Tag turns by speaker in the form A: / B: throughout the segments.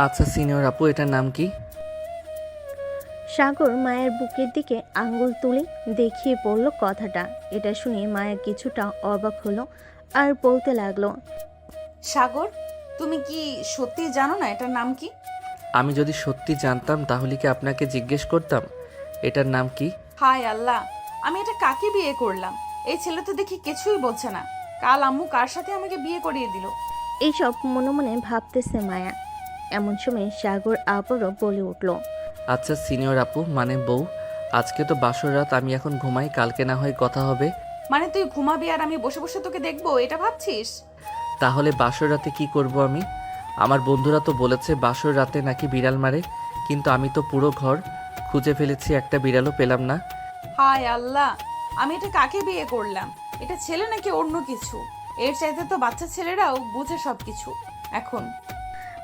A: আচ্ছা সিনিয়র আপু, এটার নাম কি?
B: সাগর মায়ের বুকের দিকে আঙ্গুল তুলে দেখিয়ে বলল কথাটা। এটা শুনে মায়া কিছুটা অবাক হলো আর বলতে লাগলো,
C: সাগর, তুমি কি সত্যি জানো না এটার নাম কি?
A: আমি যদি সত্যি জানতাম তাহলে কি আপনাকে জিজ্ঞেস করতাম এটার নাম কি?
C: হায় আল্লাহ, আমি এটা কাকে বিয়ে করলাম? এই ছেলে তো দেখি কিছুই বলছে না। কাল আম্মু কার সাথে আমাকে বিয়ে করিয়ে দিল?
B: এইসব মনে মনে ভাবতেছে মায়া। এমন সময় সাগর আবারও বলে উঠল,
A: আচ্ছা সিনিয়র আপু, মানে বউ, আজকে তো বাসর রাত, আমি এখন ঘুমাই, কালকে না হয় কথা হবে।
C: মানে তুই ঘুমাবি আর আমি বসে বসে তোকে দেখবো, এটা ভাবছিস?
A: তাহলে বাসর রাতে কি করব আমি? আমার বন্ধুরা তো বলেছে বাসর রাতে নাকি বিড়াল মারে, কিন্তু আমি তো পুরো ঘর খুঁজে ফেলেছি, একটা বিড়ালও পেলাম না।
C: হায় আল্লাহ, আমি এটা কাকে বিয়ে করলাম? এটা ছেলে নাকি অন্য কিছু? এর চাইতে তো বাচ্চা ছেলেরাও বুঝে সবকিছু এখন।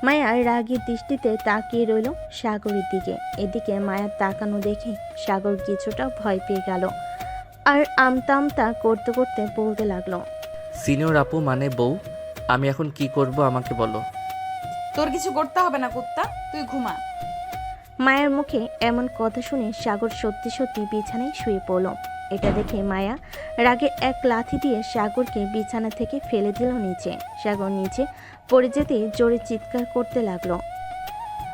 B: মায়া রাগী দৃষ্টিতে তাকিয়ে রইল সাগরের দিকে। এদিকে মায়ার তাকানো দেখে সাগর কিছুটা ভয় পেয়ে গেল আর আমতা আমতা করতে করতে বলতে লাগলো,
A: সিনিয়র আপু মানে বউ, আমি এখন কি করব আমাকে বলো।
C: তোর কিছু করতে হবে না কুত্তা, তুই ঘুমা।
B: মায়ের মুখে এমন কথা শুনে সাগর সত্যি সত্যি বিছানায় শুয়ে পড়ল। এটা দেখে মায়া রাগে এক লাথি দিয়ে সাগরকে বিছানা থেকে ফেলে দিল নিচে। সাগর নিচে পড়ে যেতেই জোরে চিৎকার করতে লাগলো।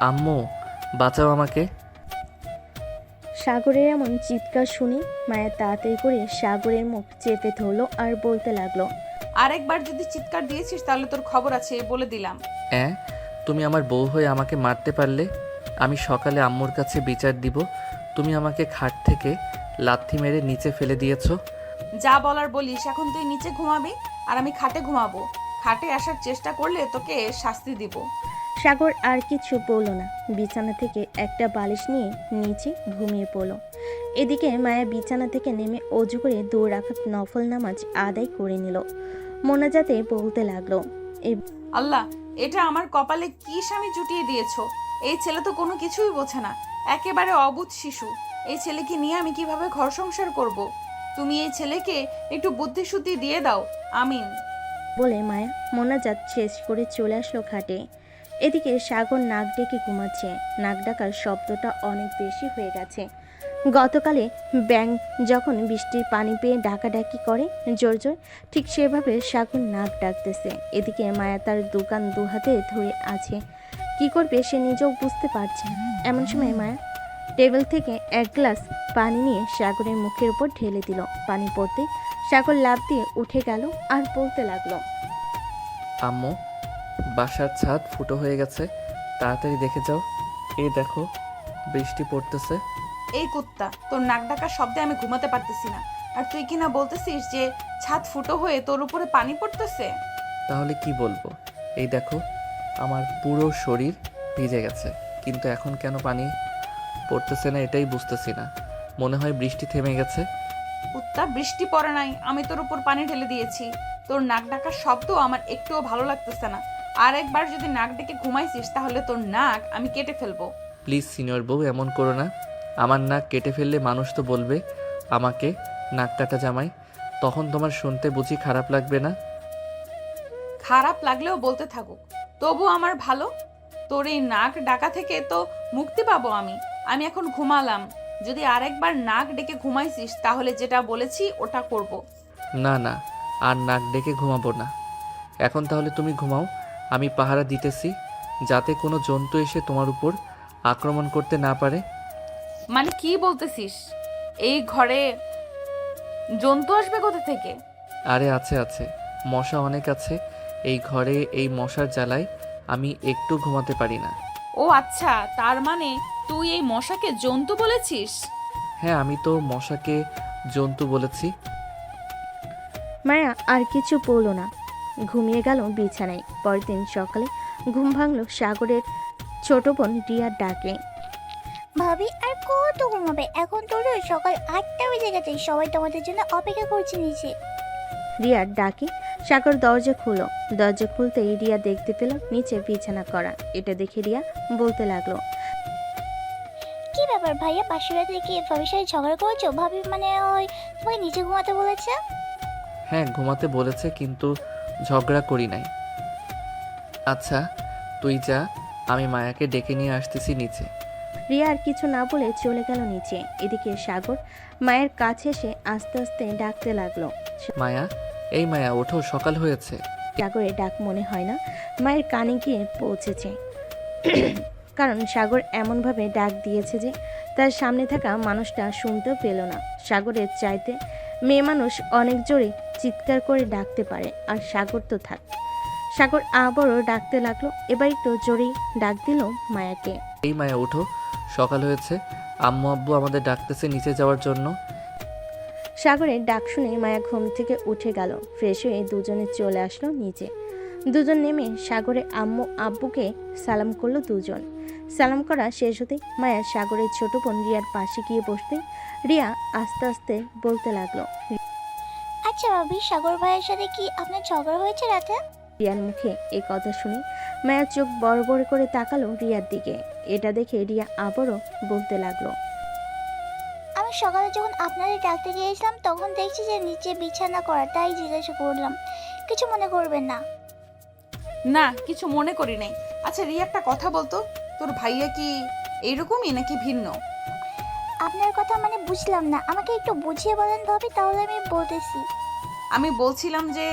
A: আম্মু, বাঁচাও আমাকে।
B: সাগরের এমন চিৎকার শুনে মায়া তাড়াতাড়ি করে সাগরের মুখ চেপে ধরলো আর বলতে লাগলো,
C: আরেকবার যদি চিৎকার দিয়েছিস তাহলে তোর খবর আছে, বলে দিলাম।
A: হ্যাঁ, তুমি আমার বউ হয়ে আমাকে মারতে পারলে? আমি সকালে আম্মুর কাছে বিচার দিব। তুমি আমাকে খাট থেকে লাথি মেরে নিচে ফেলে দিয়েছো।
C: যা বলার বলিস, এখন তুই নিচে ঘুমাবি আর আমি খাটে ঘুমাবো। খাটে আসার চেষ্টা করলে তোকে শাস্তি দিব।
B: সাগর আর কিছু বলল না, বিছানা থেকে একটা বালিশ নিয়ে নিচে ঘুমিয়ে পড়ল। এদিকে মায়া বিছানা থেকে নেমে অজু করে 2 রাকাত নফল নামাজ আদায় করে নিল। মোনাজাতে বলতে লাগলো,
C: আল্লাহ, এটা আমার কপালে কি স্বামী জুটিয়ে দিয়েছো? এই ছেলে তো কোনো কিছুই বোঝে না, একেবারে অবুঝ শিশু। এই ছেলেকে নিয়ে আমি কিভাবে ঘর সংসার করব? তুমি এই ছেলেকে একটু বুদ্ধি শুদ্ধি দিয়ে দাও, আমিন।
B: বলে মায়া মোনাজাত শেষ করে চলে আসলো খাটে। এদিকে সাগর নাক ডেকে ঘুমাচ্ছে। নাক ডাকার শব্দটা অনেক বেশি হয়ে গেছে। গতকালে ব্যাং যখন বৃষ্টির পানি পেয়ে ডাকাডাকি করে জোর জোর, ঠিক সেভাবে সাগর নাক ডাকতেছে। এদিকে মায়া তার দোকান দুহাতে ধরে আছে, কি করবে সে নিজেও বুঝতে পারছে না। এমন সময় মায়া টেবিল থেকে এক গ্লাস পানি নিয়ে সাগরের মুখের উপর ঢেলে দিল। পানি পড়তে সাগর লাফ দিয়ে উঠে গেল আর বলতে লাগলো,
A: আম্মু, বাসার ছাদ ফুটো হয়ে গেছে, তাড়াতাড়ি দেখে যাও। এই দেখো, বৃষ্টি পড়তেছে।
C: এই কুত্তা, তোর নাক ডাকার শব্দে আমি ঘুমাতে পারতেছি না। আর তুই কিনা বলতেছিস যে ছাদ ফুটো হয়ে তোর উপরে পানি পড়তেছে।
A: তাহলে কি বলবো? এই দেখো, আমার পুরো শরীর ভিজে গেছে, কিন্তু এখন কেন পানি পড়তেছে না এটাই বুঝতেছি না। মনে হয় বৃষ্টি থেমে গেছে।
C: কুত্তা, বৃষ্টি পড়ে নাই, আমি তোর উপর পানি ঢেলে দিয়েছি। তোর নাক ডাকার শব্দ আমার একটুও ভালো লাগতেছে না। আর একবার যদি নাক ডেকে ঘুমাইছিস তাহলে তোর নাক আমি কেটে ফেলবো।
A: প্লিজ সিনিয়র বউ, এমন করো না। আমার নাক কেটে ফেললে মানুষ তো বলবে আমাকে নাক কাটা জামাই, তখন তোমার শুনতে বুঝি খারাপ লাগবে না?
C: খারাপ লাগলেও বলতে থাকুক, তবু আমার ভালো। তোর এই নাক ডাকা থেকে তো মুক্তি পাবো আমি। আমি এখন ঘুমালাম। যদি আরেকবার নাক ডেকে ঘুমাইছিস তাহলে যেটা বলেছি ওটা করব।
A: না না, আর নাক ডেকে ঘুমাবো না। এখন তাহলে তুমি ঘুমাও, আমি পাহারা দিতেছি, যাতে কোনো জন্তু এসে তোমার উপর আক্রমণ করতে না পারে।
C: মানে কি বলতেছিস? এই ঘরে জন্তু আসবে কোথা থেকে?
A: আরে আছে আছে, মশা অনেক আছে এই ঘরে, এই মশার জ্বালায় আমি একটু ঘুমাতে পারি না।
C: ও আচ্ছা, তার মানে তুই এই মশাকে জন্তু বলেছিস?
A: হ্যাঁ, আমি তো মশাকে জন্তু বলেছি।
B: মায়া আর কিছু বলল না, ঘুমিয়ে গেল বিছানায়। পরের দিন সকালে ঘুম ভাঙল সাগরের ছোট বোন রিয়ার ডাকে।
D: ভাবি আর কত ঘুমাবে? এখন তো সকাল 8টা বেজে গেছে, সবাই তোমাদের জন্য অপেক্ষা করছে নিচে।
B: রিয়ার ডাকে সাগর দরজা খুলো। দরজা খুলতেই রিয়া দেখতে পেল নিচে বিছানা করা। এটা দেখে রিয়া বলতে লাগলো,
D: কি ব্যাপার ভাইয়া, পাশের রাতে কি ভাবির সাথে ঝগড়া করেছো? ভাবি মানে ওই তোমাকে নিচে ঘুমাতে বলেছে?
A: হ্যাঁ, ঘুমাতে বলেছে, কিন্তু ঝগড়া করি নাই। আচ্ছা তুই যা, আমি মায়াকে ডেকে নিয়ে আসতেছি নিচে।
B: রিয়া আর কিছু না বলে চলে গেল নিচে। এদিকে সাগর মায়ের কাছে এসে আস্তে আস্তে ডাকতে লাগলো।
A: মায়া, এই মায়া ওঠো, সকাল হয়েছে।
B: সাগরের ডাক মনে হয় না মায়ের কানে গিয়ে পৌঁছেছে, কারণ সাগর এমনভাবে ডাক দিয়েছে যে তার সামনে থাকা মানুষটা শুনতেও পেল না। সাগরের চাইতে মেয়ে মানুষ অনেক জোরে চিৎকার করে ডাকতে পারে, আর সাগর তো থাক। সাগর আবারও ডাকতে লাগলো, এবার একটু জোরেই ডাক দিল মায়াকে।
A: এই মায়া ওঠো, সকাল হয়েছে। আম্মু আব্বু আমাদের ডাকতেছে নিচে যাওয়ার জন্য।
B: সাগরের ডাক শুনে মায়া ঘুম থেকে উঠে গেল। ফ্রেশ হয়ে দুজনে চলে আসলো নিচে। দুজন নেমে সাগরের আম্মু আব্বুকে সালাম করলো দুজন। সালাম করা শেষ হতেই মায়া সাগরের ছোট বোন রিয়ার পাশে গিয়ে বসতে রিয়া আস্তে আস্তে বলতে লাগলো।
D: আচ্ছা ভাবি, সাগর ভাইয়ের সাথে কি আপনার ঝগড়া হয়েছে রাতে?
B: রিয়ার মুখে এই কথা শুনে মায়া চোখ বড় বড় করে তাকালো রিয়ার দিকে। এটা দেখে রিয়া আবারও বলতে লাগলো।
D: আমি সকালে যখন আপনাদের ডাকতে গিয়েছিলাম তখন দেখছি যে নিচে বিছানা করা, তাই জিজ্ঞাসা করলাম, কিছু মনে করবেন না।
C: না, কিছু মনে করি নাই। আচ্ছা রিয়া, একটা কথা বলতো, তোর ভাইয়া কি এইরকমই নাকি ভিন্ন?
D: আপনার কথা মানে বুঝলাম না, আমাকে একটু বুঝিয়ে বলেন ভাবি, তাহলে আমি বলতেছি।
C: আমি বলছিলাম যে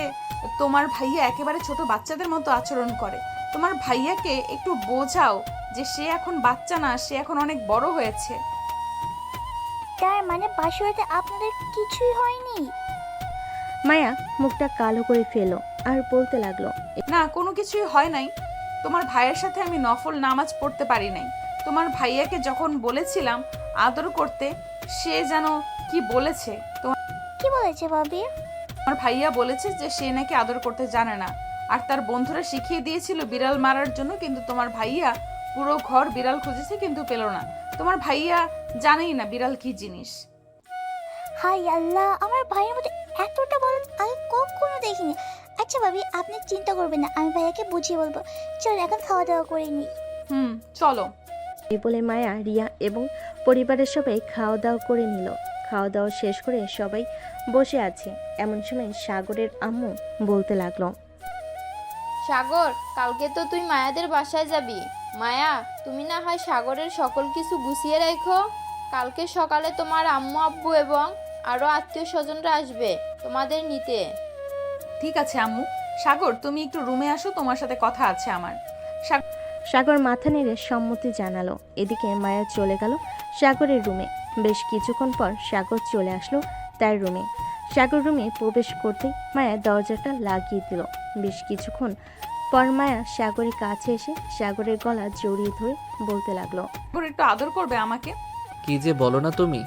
C: তোমার ভাইয়া একেবারে ছোট বাচ্চাদের মতো আচরণ করে। তোমার ভাইয়াকে একটু বোঝাও যে সে এখন বাচ্চা না, সে এখন অনেক বড় হয়েছে।
D: তার মানে বাসুরাতে আপনাদের কিছুই হয়নি?
B: মায়া মুখটা কালো করে ফেলো আর বলতে লাগলো।
C: না, কোনো কিছুই হয় নাই। তোমার ভাইয়ের সাথে আমি নফল নামাজ পড়তে পারি নাই। তোমার ভাইয়াকে যখন বলেছিলাম আদর করতে, সে যেন কি বলেছে।
D: কি বলেছে ভাবি?
C: তোমার ভাইয়া বলেছে যে সে নাকি আদর করতে জানে না, আর তার বন্ধুরা শিখিয়ে দিয়েছিল বিড়াল মারার জন্য, কিন্তু তোমার ভাইয়া পুরো ঘর বিড়াল খুঁজেছে কিন্তু পেল না। তোমার ভাইয়া জানেই না বিড়াল কি জিনিস।
D: হাই আল্লাহ, আমার ভাইয়ের মধ্যে এতটা বলেন আগে কখনো দেখিনি। আচ্ছা ভাবি, আপনি চিন্তা করবেন না, আমি ভাইয়াকে বুঝিয়ে বলবো। চল এখন খাওয়া দাওয়া করে নিই।
C: চলো।
B: এই বলে মায়া রিয়া এবং পরিবারের সবাই খাওয়া দাওয়া করে নিল। খাওয়া দাওয়া শেষ করে সবাই বসে আছে। এমন সময় সাগরের আম্মু বলতে লাগলো।
E: সাগর, কালকে তো তুই মায়াদের বাসায় যাবি। মায়া, তুমি না হয় সাগরের সকল কিছু গুছিয়ে রাখো। কালকে সকালে তোমার আম্মু আব্বু এবং আরও আত্মীয় স্বজনরা আসবে তোমাদের নিতে।
C: ঠিক আছে আম্মু। সাগর, তুমি একটু রুমে আসো, তোমার সাথে কথা আছে আমার।
B: সাগর মাথা নেড়ে সম্মতি জানালো। এদিকে মায়া চলে গেল সাগরের রুমে। বেশ কিছুক্ষণ পর সাগর চলে আসলো তার রুমে। সাগর রুমে প্রবেশ করতেই মায়া দরজাটা লাগিয়ে দিল। বেশ কিছুক্ষণ পর মায়া সাগরের কাছে এসে সাগরের গলা জড়িয়ে ধরে বলতে লাগলো।
C: সাগর, একটু আদর করবে আমাকে?
A: কি যে বলো না তুমি,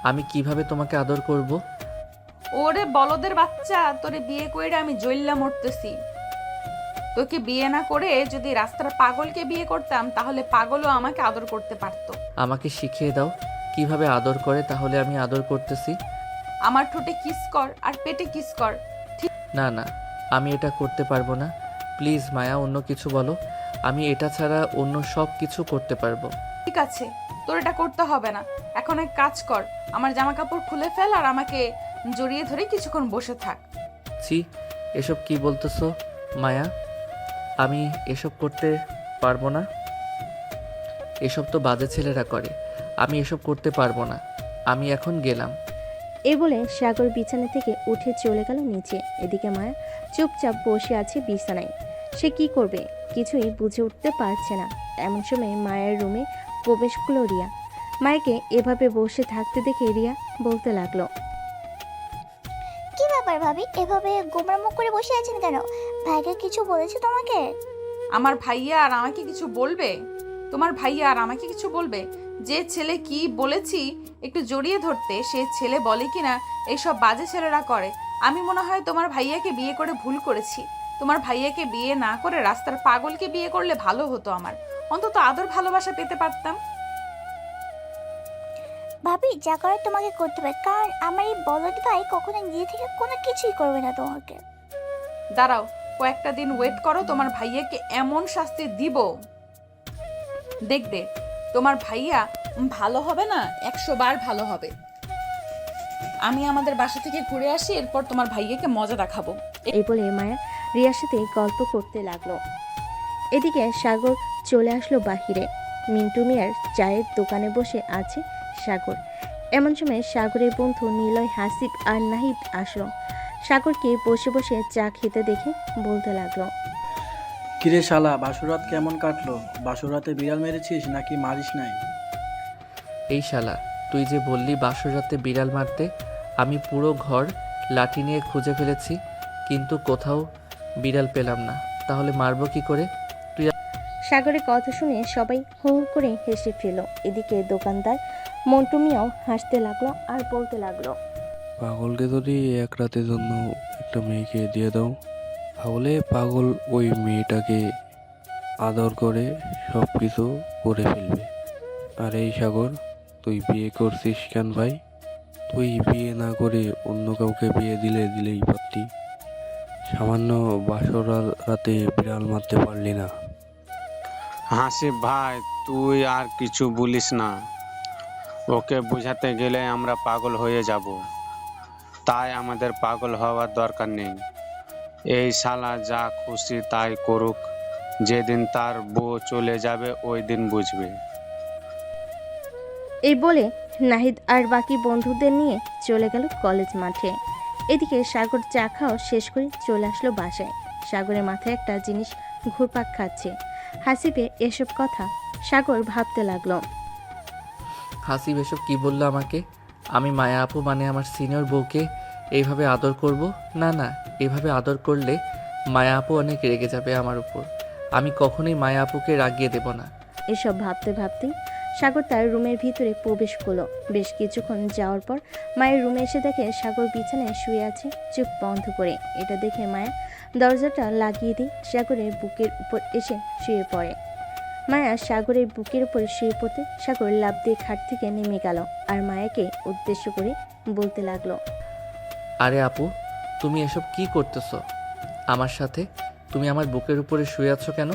A: আমি কিভাবে তোমাকে আদর করব?
C: ওরে বলদের বাচ্চা, তোরে বিয়ে করে আমি জইল্লা মরতেছি। তোকে বিয়ে না করে যদি রাস্তার পাগলকে বিয়ে করতাম, তাহলে পাগলও আমাকে আদর করতে পারতো।
A: আমাকে শিখিয়ে দাও কিভাবে আদর করে, তাহলে আমি আদর করতেছি।
C: আমার ঠোঁটে কিস কর আর পেটে কিস কর।
A: না না, আমি এটা করতে পারবো না। প্লিজ মায়া, অন্য কিছু বলো। আমি এটা ছাড়া অন্য সব কিছু করতে পারবো।
C: ঠিক আছে, তোর এটা করতে হবে না। এখন এক কাজ কর, আমার জামা কাপড় খুলে ফেল আর আমাকে জড়িয়ে ধরে কিছুক্ষণ বসে থাক।
A: ছি, এসব কি বলতেছো মায়া? আমি এসব করতে পারবো না। এসব তো বাজে ছেলেরা করে, আমি এসব করতে পারবো না। আমি এখন গেলাম।
B: এই বলে সাগর বিছানা থেকে উঠে চলে গেল নিচে। এদিকে মায়া চুপচাপ বসে আছে বিছানায়। সে কি করবে কিছুই বুঝে উঠতে পারছে না। এমন সময় মায়ের রুমে প্রবেশ করলো রিয়া। মায়াকে এভাবে বসে থাকতে দেখে রিয়া বলতে লাগলো।
D: কি ব্যাপার ভাবি, এভাবে গোমরা মুখ করে বসে আছেন কেন? ভাইকে কিছু বলেছে তোমাকে?
C: আমার ভাইয়া আর আমাকে কিছু বলবে? তোমার ভাইয়া আর আমাকে কিছু বলবে? যে ছেলে কি বলেছি একটু জড়িয়ে ধরতে, সে ছেলে বলে কিনা এইসব বাজে ছেলেরা করে। আমি মনে হয় তোমার ভাইয়াকে বিয়ে করে ভুল করেছি। তোমার ভাইয়াকে বিয়ে না করে রাস্তার পাগলকে বিয়ে করলে ভালো হতো, আমার অন্তত আদর ভালোবাসা পেতে পারতাম।
D: ভাবি, যা করে তোমাকে করতে হবে, কারণ আমার এই বলদ ভাই কখনো নিজে থেকে কোনো কিছুই করবে না তোমাকে।
C: দাঁড়াও, কয়েকটা দিন ওয়েট করো, তোমার ভাইয়াকে এমন শাস্তি দিব দেখবে তোমার ভাইয়া ভালো হবে না, 100 বার ভালো হবে। আমি আমাদের বাসা থেকে ঘুরে আসি, এরপর তোমার ভাইয়াকে মজা দেখাবো।
B: এই বলে মায়া রিয়ার সাথে গল্প করতে লাগলো। এদিকে সাগর চলে আসলো বাহিরে। মিন্টু মিয়ার চায়ের দোকানে বসে আছে সাগর। এমন সময় সাগরের বন্ধু নিলয়, হাসিব আর নাহিদ আসলো। সাগরকে বসে বসে চা খেতে দেখে বলতে লাগলো,
F: কিরে শালা, বাসুরাত কেমন কাটলো? বাসুরাতে বিড়াল মেরেছিস নাকি মারিস নাই?
A: এই শালা, তুই যে বললি বাসর রাতে বিড়াল মারতে, আমি পুরো ঘর লাঠি নিয়ে খুঁজে ফেলেছি, কিন্তু কোথাও বিড়াল পেলাম না। তাহলে মারবো কি করে?
B: সাগরের কথা শুনে সবাই হু হু করে হেসে ফেল। এদিকে দোকানদার মন্টু মিয়াও হাসতে লাগলো আর বলতে লাগলো,
G: পাগলকে যদি এক রাতের জন্য একটা মেয়েকে দিয়ে দাও, তাহলে পাগল ওই মেয়েটাকে আদর করে সব কিছু করে ফেলবে। আর এই সাগর, তুই বিয়ে করছিস কেন ভাই? তুই বিয়ে না করে অন্য কাউকে বিয়ে দিলেই পারতি। সামান্য বাসর রাতে বিড়াল মারতে পারলি না।
H: হাসিব ভাই, তুই আর কিছু বলিস না। ওকে বোঝাতে গেলে আমরা পাগল হয়ে যাব, তাই আমাদের পাগল হওয়ার দরকার নেই। এই শালা যা খুশি তাই করুক, যেদিন তার বউ চলে যাবে ওই দিন বুঝবে।
B: এই বলে নাহিদ আর বাকি বন্ধুদের নিয়ে চলে গেল কলেজ মাঠে। এদিকে সাগর চা খাওয়া শেষ করে চলে আসলো বাসায়। সাগরের মাথায় একটা জিনিস ঘুরপাক খাচ্ছে। হাসিবে এসব কথা সাগর ভাবতে লাগলো।
A: হাসিব এসব কি বললো আমাকে? আমি মায়া আপু মানে আমার সিনিয়র বউকে এইভাবে আদর করব? না না, এভাবে আদর করলে মায়া আপু অনেক রেগে যাবে আমার উপর। আমি কখনোই মায়া আপুকে রাগিয়ে দেব না।
B: এসব ভাবতে ভাবতেই সাগর তার রুমের ভিতরে প্রবেশ করলো। বেশ কিছুক্ষণ যাওয়ার পর মায়ের রুমে এসে দেখে সাগর বিছানায় শুয়ে আছে চোখ বন্ধ করে। এটা দেখে মায়া দরজাটা লাগিয়ে দিয়ে সাগরের বুকের উপর এসে শুয়ে পড়ে। মায়া সাগরের বুকের উপর শুয়ে পড়তে সাগর লাফ দিয়ে খাট থেকে নেমে গেল আর মায়াকে উদ্দেশ্য করে বলতে লাগলো,
A: আরে আপু, তুমি এসব কি করতেছো আমার সাথে? তুমি আমার বুকের উপরে শুয়ে আছো কেন?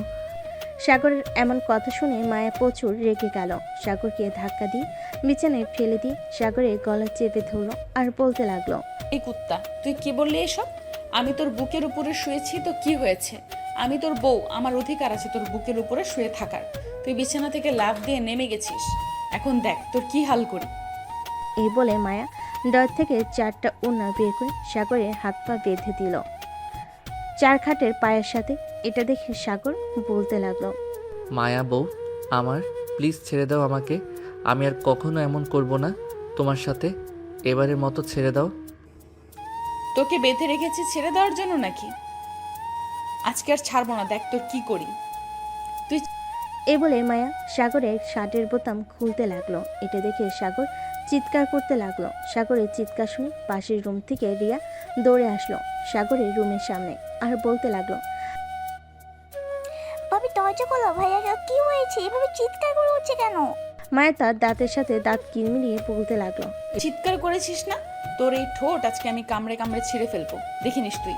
B: সাগরের এমন কথা শুনে মায়া প্রচুর রেগে গেল। সাগরকে ধাক্কা দিয়ে বিছানায় ফেলে দিয়ে সাগরের গলা চেপে ধরলো আর বলতে লাগলো,
C: এই কুত্তা, তুই কি বললি এসব? আমি তোর বুকের উপরে শুয়েছি তো কি হয়েছে? আমি তোর বউ, আমার অধিকার আছে তোর বুকের উপরে শুয়ে থাকার। তুই বিছানা থেকে লাফ দিয়ে নেমে গেছিস, এখন দেখ তোর কি হাল করি।
B: এই বলে মায়া ডর থেকে 4টা ওড়না বের করে সাগরের হাত পা বেঁধে দিল চার খাটের পায়ের সাথে। এটা দেখে সাগর বলতে লাগলো,
A: মায়া বউ আমার, প্লিজ ছেড়ে দাও আমাকে। আমি আর কখনো এমন করব না তোমার সাথে। এবারের মতো ছেড়ে দাও।
C: তোকে বেঁধে রেখেছি ছেড়ে দেওয়ার জন্য নাকি? আজকে আর ছাড়বো না, দেখ তোর কি করি।
B: এই বলে মায়া সাগরের শার্টের বোতাম খুলতে লাগলো। এটা দেখে সাগর চিৎকার করতে লাগলো। সাগরের চিৎকার শুনে পাশের রুম থেকে রিয়া দৌড়ে আসলো সাগরের রুমের সামনে আর বলতে লাগলো,
D: ভাবি দরজা খোলো, ভাইয়া কি হয়েছে? এভাবে চিৎকার করে উঠছে কেন?
B: মায়া তার দাঁতের সাথে দাঁত কিরমিরিয়ে বলতে লাগলো,
C: চিৎকার করেছিস না? তোর এই ঠোঁট আজকে আমি কামড়ে কামড়ে ছিঁড়ে ফেলবো, দেখিনিস তুই।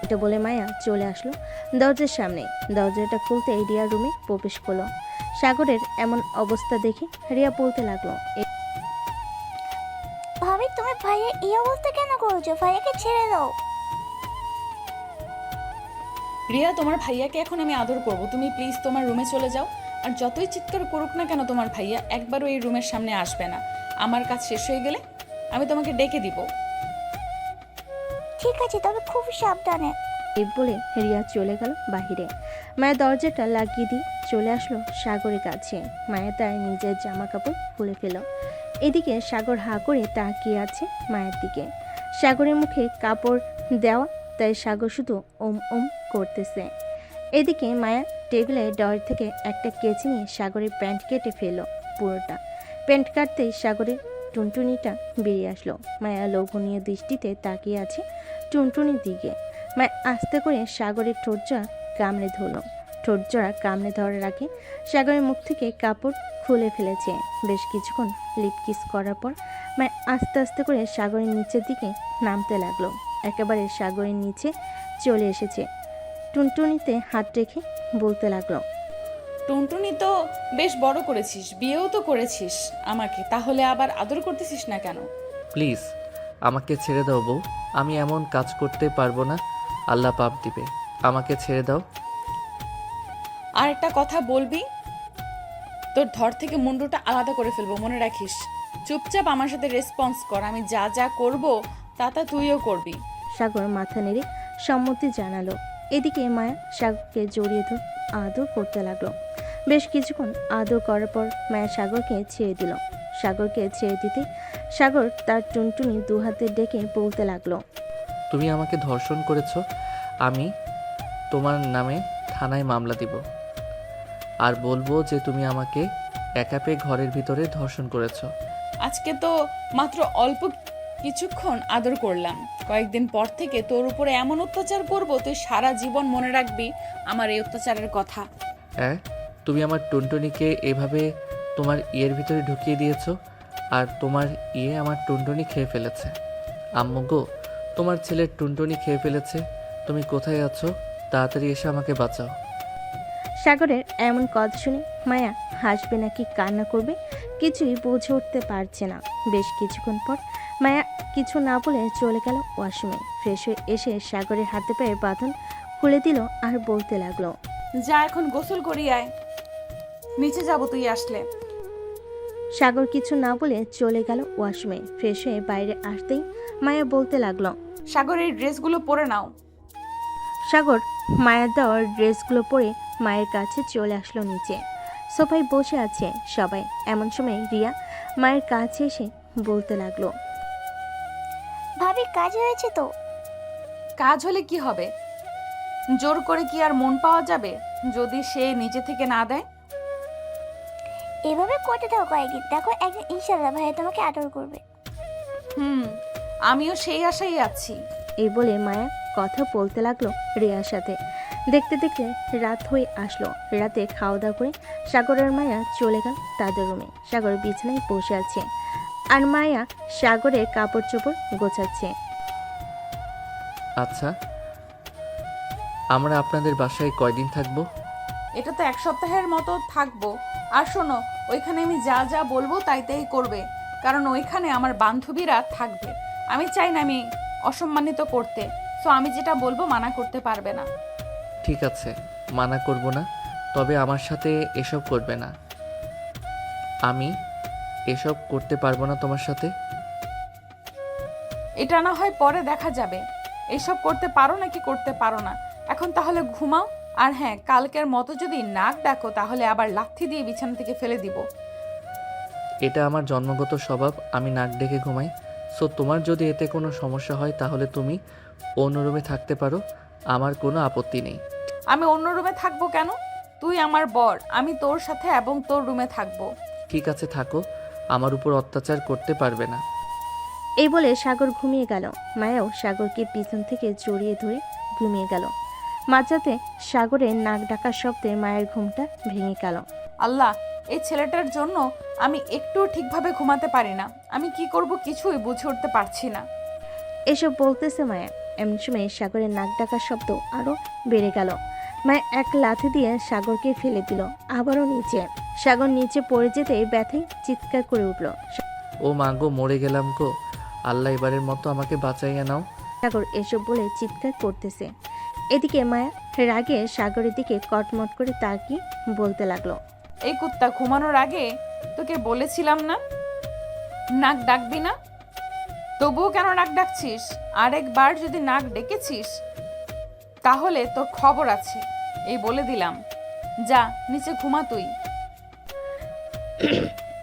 B: এটা বলে মায়া চলে আসলো দরজার সামনে। দরজাটা খুলতে রিয়া রুমে প্রবেশ করলো। সাগরের এমন অবস্থা দেখে রিয়া বলতে লাগলো,
D: ভাবি তুমি ভাইয়া এই অবস্থা কেন করছো? ভাইয়াকে ছেড়ে দাও।
C: রিয়া, তোমার ভাইয়াকে এখন আমি আদর করব, তুমি প্লিজ তোমার রুমে চলে যাও। আর যতই চিৎকার করুক না কেন তোমার ভাইয়া, একবারও এই রুমের সামনে আসবে না। আমার কাজ শেষ হয়ে গেলে আমি তোমাকে ডেকে দিব।
D: ঠিক আছে, তবে খুব সাবধানে।
B: এই বলে রিয়া চলে গেল বাহিরে। মায়া দরজাটা লাগিয়ে দিয়ে চলে আসলো সাগরের কাছে। মায়া তার নিজের জামা কাপড় খুলে ফেল। এদিকে সাগর হা করে তাকিয়ে আছে মায়ের দিকে। সাগরের মুখে কাপড় দেওয়া, তাই সাগর শুধু ওম ওম করতেছে। এদিকে মায়া টেবিলে ডর থেকে একটা কেচি নিয়ে সাগরের প্যান্ট কেটে ফেলল পুরোটা। প্যান্ট কাটতেই সাগরের টুনটুনিটা বেরিয়ে আসলো। মায়া লোভনীয় দৃষ্টিতে তাকিয়ে আছে টুনটুনির দিকে। মায়া আস্তে করে সাগরের ঠোঁটজোড়া কামড়ে ধরল। ঠোঁটজোড়া কামড়ে ধরার আগে সাগরের মুখ থেকে কাপড় খুলে ফেলেছে। বেশ কিছুক্ষণ লিপ কিস করার পর মায়া আস্তে আস্তে করে সাগরের নিচের দিকে নামতে লাগলো। একেবারে সাগরের নিচে চলে এসেছে। টুনটুনিতে হাত রেখে বলতে লাগলো,
C: টুনটুনি তো বেশ বড় করেছিস, বিয়েও তো করেছিস আমাকে, তাহলে আবার আদর করতেছিস না কেন?
A: প্লিজ আমাকে ছেড়ে দাও বউ, আমি এমন কাজ করতে পারবো না, আল্লাহ পাপ দিবে। আমাকে ছেড়ে দাও।
C: আর একটা কথা বলবি, তোর ধর থেকে মুন্ডুটা আলাদা করে ফেলবো, মনে রাখিস। চুপচাপ আমার সাথে রেসপন্স কর, আমি যা যা করব তা তা তুইও করবি।
B: সাগর মাথা নেড়ে সম্মতি জানালো। এদিকে মায়া সাগরকে জড়িয়ে ধরে আদর করতে লাগলো। বেশ কিছুক্ষণ আদর করার পর মায়া সাগরকে ছেড়ে দিল। সাগরকে ছেড়ে দিতে সাগর তার টুনটুনি দু হাতে ডেকে বলতে লাগলো।
A: তুমি আমাকে ধর্ষণ করেছো, আমি তোমার নামে থানায় মামলা দিব আর বলবো যে তুমি আমাকে একা পেয়ে ঘরের ভিতরে ধর্ষণ করেছো।
C: আজকে তো মাত্র অল্প কিছুক্ষণ আদর করলাম, কয়েকদিন পর থেকে তোর উপরে এমন অত্যাচার করব তুই সারা জীবন মনে রাখবি আমার এই অত্যাচারের কথা।
A: হ্যাঁ, তুমি আমার টুনটুনিকে এভাবে তোমার ইয়ের ভিতরে ঢুকিয়ে দিয়েছো আর তোমার ইয়ে আমার টুনটুনি খেয়ে ফেলেছে। আম্মু গো, তোমার ছেলের টুনটুনি খেয়ে ফেলেছে। তুমি কোথায় আছো? তাড়াতাড়ি এসে আমাকে বাঁচাও।
B: সাগরের এমন কথা শুনে মায়া হাসবে নাকি কান্না করবে কিছুই বুঝে উঠতে পারছে না। বেশ কিছুক্ষণ পর মায়া কিছু না বলে চলে গেল ওয়াশরুমে। ফ্রেশ হয়ে এসে সাগরের হাতে পায়ে বাঁধন খুলে দিল আর বলতে লাগলো।
C: যা এখন গোসল করি আয়, নিচে যাব তুই আসলে।
B: সাগর কিছু না বলে চলে গেল ওয়াশরুমে। ফ্রেশ হয়ে বাইরে আসতেই মায়া বলতে লাগলো।
C: সাগর এই ড্রেসগুলো পরে নাও।
B: সাগর মায়ের দেওয়ার ড্রেসগুলো পরে মায়ের কাছে চলে আসলো নিচে। সোফায় বসে আছে সবাই। এমন সময় রিয়া মায়ের কাছে এসে বলতে লাগলো।
D: ভাবি কাজ হয়েছে তো?
C: কাজ হলে কি হবে, জোর করে কি আর মন পাওয়া যাবে যদি সে নিজে থেকে না দেয়?
D: এভাবে করতে থাকো কয়েকদিন, দেখো একদিন ইনশাল্লাহ ভাইয়া তোমাকে আদর করবে।
C: আমিও সেই আশাই আছি।
B: এই বলে মায়া কথা বলতে লাগলো রিয়ার সাথে। দেখতে দেখতে রাত হয়ে আসলো। রাতে খাওয়া দাওয়া করে সাগরের মায়া চলে গেল তাদের রুমে। সাগর বিছানায় বসে আছে আর মায়া সাগরের কাপড় চোপড় গোছাচ্ছে।
A: আচ্ছা, আমরা আপনাদের বাসায় কয়দিন থাকবো?
C: এটা তো 1 সপ্তাহের মতো থাকবো। আর শোনো, ওইখানে আমি যা যা বলবো তাই তাই করবে, কারণ ওইখানে আমার বান্ধবীরা থাকবে। আমি চাই না আমি অসম্মানিত করতে, সো আমি যেটা বলবো মানা করতে পারবে না।
A: ঠিক আছে, মানা করব না, তবে আমার সাথে এসব করবে না। আমি এসব করতে পারবো না তোমার সাথে।
C: এটা না হয় পরে দেখা যাবে, এসব করতে পারো নাকি করতে পারো না। এখন তাহলে ঘুমাও। আর হ্যাঁ, কালকের মতো যদি নাক ডাকো তাহলে আবার লাথি দিয়ে বিছানা থেকে ফেলে দিব।
A: এটা আমার জন্মগত স্বভাব, আমি নাক ডেকে ঘুমাই। সো তোমার যদি এতে কোনো সমস্যা হয় তাহলে তুমি অন্য রুমে থাকতে পারো, আমার কোনো আপত্তি নেই।
C: আমি অন্য রুমে থাকবো কেন? তুই আমার বর, আমি তোর সাথে এবং তোর রুমে থাকবো।
A: ঠিক আছে, থাকো, আমার উপর অত্যাচার করতে পারবে না।
B: এই বলে সাগর ঘুমিয়ে গেল। মায়াও সাগরকে পিছন থেকে জড়িয়ে ধরে ঘুমিয়ে গেল। মাঝরাতে সাগরের নাক ডাকার শব্দে মায়ের ঘুমটা ভেঙে গেল।
C: আল্লাহ, এই ছেলেটার জন্য আমি একটুও ঠিকভাবে ঘুমাতে পারি না। আমি কি করব কিছুই বুঝে উঠতে পারছি না।
B: এসব বলতেছে মায়া। এমন সময় সাগরের নাক ডাকার শব্দ আরো বেড়ে গেল। মায়া এক লাথি দিয়ে সাগরকে ফেলে দিল আবারও নিচে। সাগর নিচে পড়ে যেতে ব্যথায় চিৎকার করে উঠল।
A: ও মা গো, মরে গেলাম গো, আল্লাহ এবারের মতো আমাকে বাঁচাইয়া নাও।
B: সাগর এসব বলে চিৎকার করতেছে। এদিকে মায়া রাগে সাগরের দিকে কটমট করে তাকিয়ে বলতে লাগলো।
C: এই কুত্তা, ঘুমানোর আগে তোকে বলেছিলাম না নাক ডাকবি না, তবুও কেন নাক ডাকছিস? আরেকবার যদি নাক ডেকেছিস তাহলে তোর খবর আছে, এই বলে দিলাম। যা নিচে ঘুমা তুই।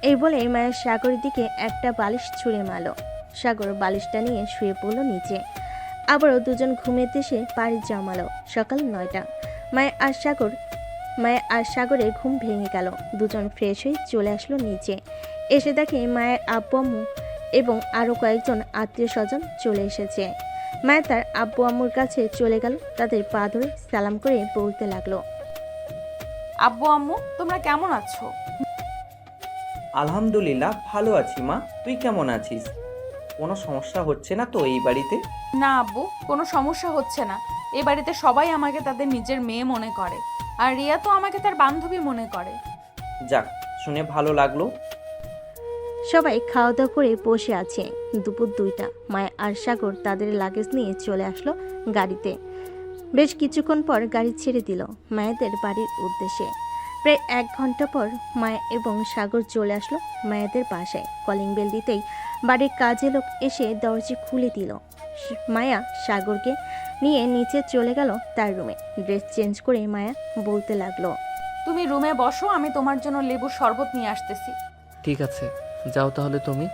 B: এই বলে মায়ের সাগরের দিকে একটা বালিশ ছুঁড়ে মারল। সাগর বালিশটা নিয়ে শুয়ে পড়ল নিচে। আবারও দুজন ঘুমেতে এসে পাড়ি জমালো। সকাল 9টা। মায়া আর সাগরের ঘুম ভেঙে গেল। দুজন ফ্রেশ হয়ে চলে আসলো নিচে। এসে দেখে মায়ের আব্বু আম্মু এবং আরও কয়েকজন আত্মীয় স্বজন চলে এসেছে। মায়া তার আব্বু আম্মুর কাছে চলে গেল। তাদের পা ধরে সালাম করে বলতে লাগলো।
C: আব্বু আম্মু, তোমরা কেমন আছো?
I: আলহামদুলিল্লাহ ভালো আছি মা, তুই কেমন আছিস? কোনো সমস্যা হচ্ছে না তো এই বাড়িতে?
C: না আব্বু, কোনো সমস্যা হচ্ছে না। এ বাড়িতে সবাই আমাকে তাদের নিজের মেয়ে মনে করে, আর রিয়া তো আমাকে তার বান্ধবী মনে করে।
I: যাক, শুনে ভালো লাগলো।
B: সবাই খাওয়া দাওয়া করে বসে আছে। দুপুর 2টা। মায়া আর সাগর তাদের লাগেজ নিয়ে চলে আসলো গাড়িতে। বেশ কিছুক্ষণ পর গাড়ি ছেড়ে দিল মায়াদের বাড়ির উদ্দেশ্যে। প্রায় 1 ঘন্টা পর মায়া এবং সাগর চলে আসলো মায়াদের বাসায়। কলিং বেল দিতেই বাড়ির কাজে লোক এসে দরজা খুলে দিল। মায়া সাগরকে নিয়ে নিচে চলে গেল তার রুমে। ড্রেস চেঞ্জ করে মায়া বলতে লাগলো,
C: তুমি রুমে বসো, আমি তোমার জন্য লেবুর শরবত নিয়ে আসতেছি।
A: ঠিক আছে, যাও তাহলে তুমি।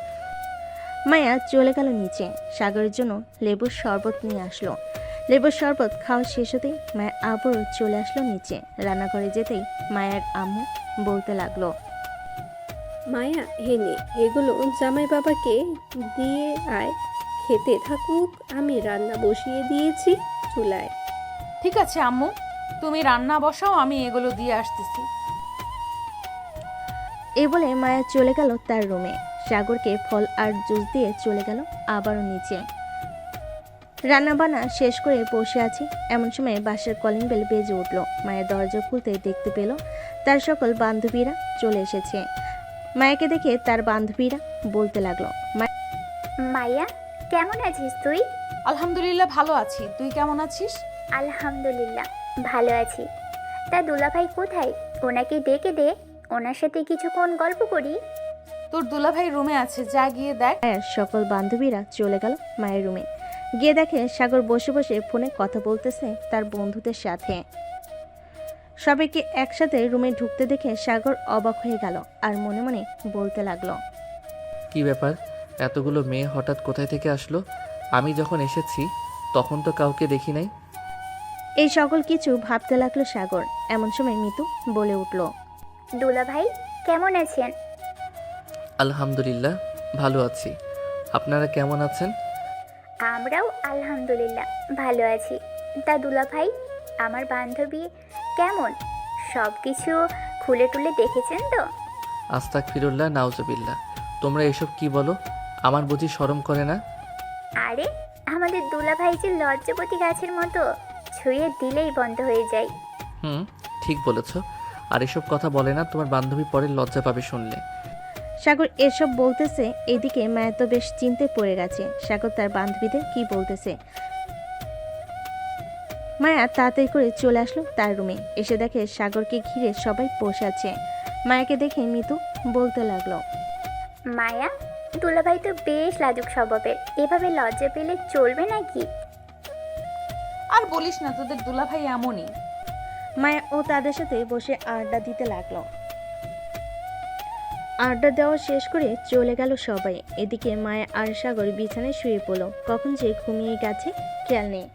B: মায়া চলে গেল নিচে, সাগরের জন্য লেবুর শরবত নিয়ে আসলো। লেবুর শরবত খাওয়া শেষ হতেই মায়া আবারও চলে আসলো নিচে। রান্নাঘরে যেতেই মায়ের আম্মু বলতে লাগলো,
J: মায়া হেনে এগুলো জামাই বাবাকে দিয়ে আয়, খেতে থাকুক, আমি রান্না বসিয়ে দিয়েছি চুলায়।
C: ঠিক আছে আম্মু, তুমি রান্না বসাও, আমি এগুলো দিয়ে আসতেছি।
B: এই বলে মায়া চলে গেল তার রুমে। সাগরকে ফল আর জুস দিয়ে চলে গেল আবারও নিচে। রান্নাবান্না শেষ করে বসে আছি, এমন সময় বাসার কলিং বেল বেজে উঠল। মায়ের দরজা খুলতে দেখতে পেল তার সকল বান্ধবীরা চলে এসেছে। মায়াকে দেখে তার বান্ধবীরা বলতে লাগলো,
D: মাইয়া কেমন আছিস তুই?
C: আলহামদুলিল্লাহ ভালো আছি, তুই কেমন আছিস?
D: আলহামদুলিল্লাহ ভালো আছি। তা দুলাভাই কোথায়? ওনাকে ডেকে দে, ওনার সাথে কিছুক্ষণ গল্প করি।
C: তোর দুলাভাই রুমে আছে, যা গিয়ে দেখ।
B: মায়ের সকল বান্ধবীরা চলে গেল মায়ের রুমে। গিয়ে দেখে সাগর বসে বসে ফোনে কথা বলতেছে তার বন্ধুদের সাথে। সবাইকে একসাথে রুমে ঢুকতে দেখে সাগর অবাক হয়ে গেল আর মনে মনে বলতে লাগলো,
A: কি ব্যাপার, এতগুলো মেয়ে হঠাৎ কোথায় থেকে আসলো? আমি যখন এসেছি তখন তো কাউকে দেখি নাই।
B: এই সকল কিছু ভাবতে লাগলো সাগর। এমন সময় মিতু বলে উঠল,
D: দুলাভাই কেমন আছেন?
A: আলহামদুলিল্লাহ ভালো আছি, আপনারা কেমন আছেন?
D: আমরাও আলহামদুলিল্লাহ ভালো আছি। তা দুলাভাই আমার বান্ধবী কেমন? সব কিছু খুলে টুলে দেখেছেন তো?
A: আস্তাগফিরুল্লাহ নাউজুবিল্লাহ, তোমরা এসব কি বলো? আমার বুঝি শরম করে না?
D: আরে আমাদের দুলাভাই যে লজ্জাপতি গাছের মতো, ছুঁয়ে দিলেই বন্ধ হয়ে যায়।
A: হুম, ঠিক বলেছ। আর এসব কথা বলে না, তোমার বান্ধবী পরে লজ্জা পাবে শুনলে।
B: সাগর এসব বলতেছে, এদিকে মায়া তো বেশ চিন্তে পড়ে গেছে সাগর তার বান্ধবীদের কি বলতেছে। মায়া তাড়াতাড়ি করে চলে আসলো তার রুমে। এসে দেখে সাগরকে ঘিরে সবাই বসে আছে। মায়াকে দেখে মিতু বলতে লাগলো,
D: মায়া দুলাভাই তো বেশ লাজুক স্বভাবের, এভাবে লজ্জা পেলে চলবে নাকি?
C: আর বলিস না, তোদের দুলাভাই এমনই।
B: মায়া ও তাদের সাথে বসে আড্ডা দিতে লাগলো। আড্ডা দেওয়া শেষ করে চলে গেল সবাই। এদিকে মায়া আর সাগর বিছানায় শুয়ে পড়লো। কখন যে ঘুমিয়ে গেছে খেয়াল নেই।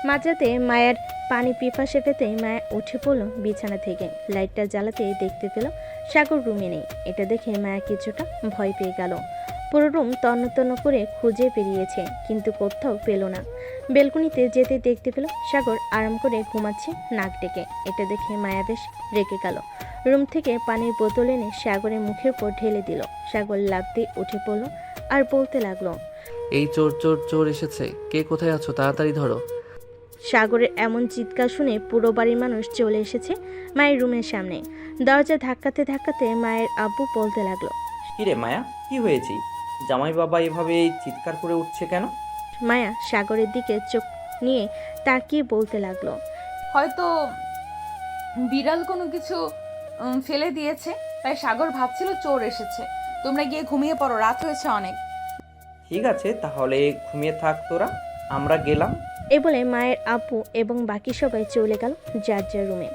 B: মাঝরাতে মায়ের পানি পিপাসে পেতে মায়া উঠে পড়লো বিছানা থেকে। লাইটটা জ্বালাতে দেখতে পেল সাগর রুমে নেই। এটা দেখে মায়া কিছুটা ভয় পেয়ে গেল। পুরো রুম তন্ন তন্ন করে খুঁজে বেরিয়েছে, কিন্তু কোথাও পেল না। বেলকনিতে যেতে দেখতে পেল সাগর আরাম করে ঘুমাচ্ছে নাক ডেকে। এটা দেখে মায়া বেশ রেগে গেল। রুম থেকে পানির বোতল এনে সাগরের মুখের উপর ঢেলে দিল। সাগর লাফ দিয়ে উঠে পড়ল আর বলতে লাগলো,
A: এই চোর চোর চোর এসেছে, কে কোথায় আছো, তাড়াতাড়ি ধরো।
B: সাগরের এমন চিৎকার শুনে পুরো বাড়ির মানুষ চলে এসেছে মায়ের রুমের সামনে। দরজা ধাক্কাতে ধাক্কাতে মায়ের আব্বু বলতে লাগলো,
I: কিরে মায়া, কি হয়েছে? জামাই বাবা এভাবে চিৎকার করে উঠছে কেন?
B: মায়া সাগরের দিকে চোখ নিয়ে তাকিয়ে বলতে লাগলো,
C: হয়তো বিড়াল কোনো কিছু ফেলে দিয়েছে, তাই সাগর ভাবছিল চোর এসেছে। তোমরা গিয়ে ঘুমিয়ে পড়ো, রাত হয়েছে অনেক।
I: ঠিক আছে, তাহলে ঘুমিয়ে থাক তোরা, আমরা গেলাম।
B: এ বলে মায়ের আব্বু এবং বাকি সবাই চলে গেল যার যার রুমে।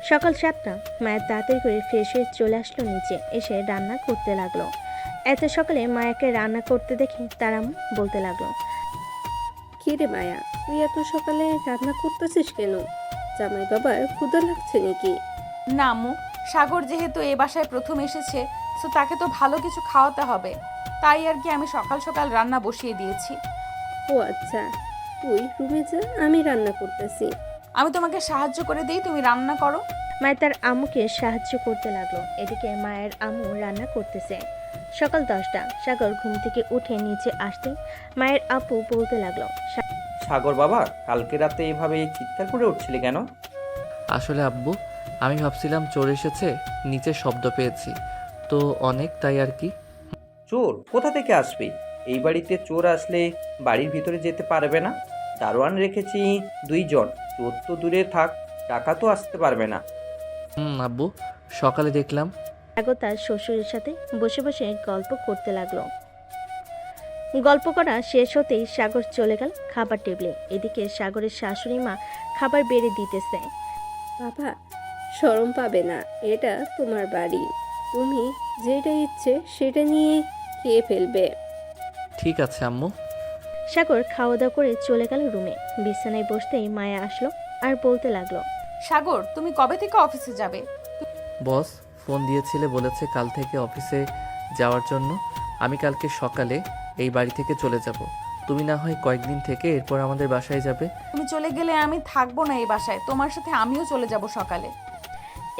B: সকাল 7টা। মায়ের তাড়াতাড়ি করে ফ্রেশ হয়ে চলে আসলো নিচে, এসে রান্না করতে লাগলো। এত সকালে মায়াকে রান্না করতে দেখে তার আম্মু বলতে লাগলো,
J: কি রে মায়া, তুই এত সকালে রান্না করতেছিস কেন? জামাই বাবার ক্ষুধা লাগছে নাকি?
C: না আম্মু, সাগর যেহেতু এ বাসায় প্রথম এসেছে, তো তাকে তো ভালো কিছু খাওয়াতে হবে, তাই আর কি আমি সকাল সকাল রান্না বসিয়ে দিয়েছি।
J: ও আচ্ছা, তুই রুমে যা, আমি রান্না করতেছি।
C: আমি তোমাকে সাহায্য করে দিই, তুমি রান্না করো।
B: মায়ের তার আম্মুকে সাহায্য করতে লাগলো। এদিকে মায়ের আম্মু রান্না করতেছে। সকাল 10টা। সাগর ঘুম থেকে উঠে নিচে আসতে মায়ের আব্বু বলতে লাগলো,
I: সাগর বাবা, কালকে রাতে এভাবে চিৎকার করে উঠছিলে কেন?
A: আসলে আব্বু, আমি ভাবছিলাম চোর এসেছে, নিচে শব্দ পেয়েছি তো অনেক, তাই আর কি।
I: চোর কোথা থেকে আসবে? এই বাড়িতে চোর আসলে বাড়ির ভিতরে যেতে পারবে না। দারোয়ান রেখেছি 2 জন। চোর তো দূরে থাক, টাকা তো আসতে পারবে না।
A: আব্বু, সকালে দেখলাম।
B: সাগর তার শ্বশুরের সাথে বসে বসে গল্প করতে লাগলো। গল্প করা শেষ হতেই সাগর চলে গেল খাবার টেবিলে। এদিকে সাগরের শাশুড়ি মা খাবার বেড়ে দিতেছে।
J: বাবা, শরম পাবে না, এটা তোমার বাড়ি, তুমি যেটা ইচ্ছে সেটা নিয়ে খেয়ে ফেলবে।
A: ঠিক আছে আম্মু।
B: সাগর খাওয়া দাওয়া করে চলে গেল রুমে। বিছানায় বসতেই মায়া আসলো আর বলতে লাগলো,
C: সাগর, তুমি কবে থেকে অফিসে যাবে?
A: বস ফোন দিয়েছিলে, বলেছে কাল থেকে অফিসে যাওয়ার জন্য। আমি কালকে সকালে এই বাড়ি থেকে চলে যাব। তুমি না হয় কয়েকদিন থেকে এরপর আমাদের বাসায় যাবে।
C: তুমি চলে গেলে আমি থাকবো না এই বাসায়, তোমার সাথে আমিও চলে যাব সকালে।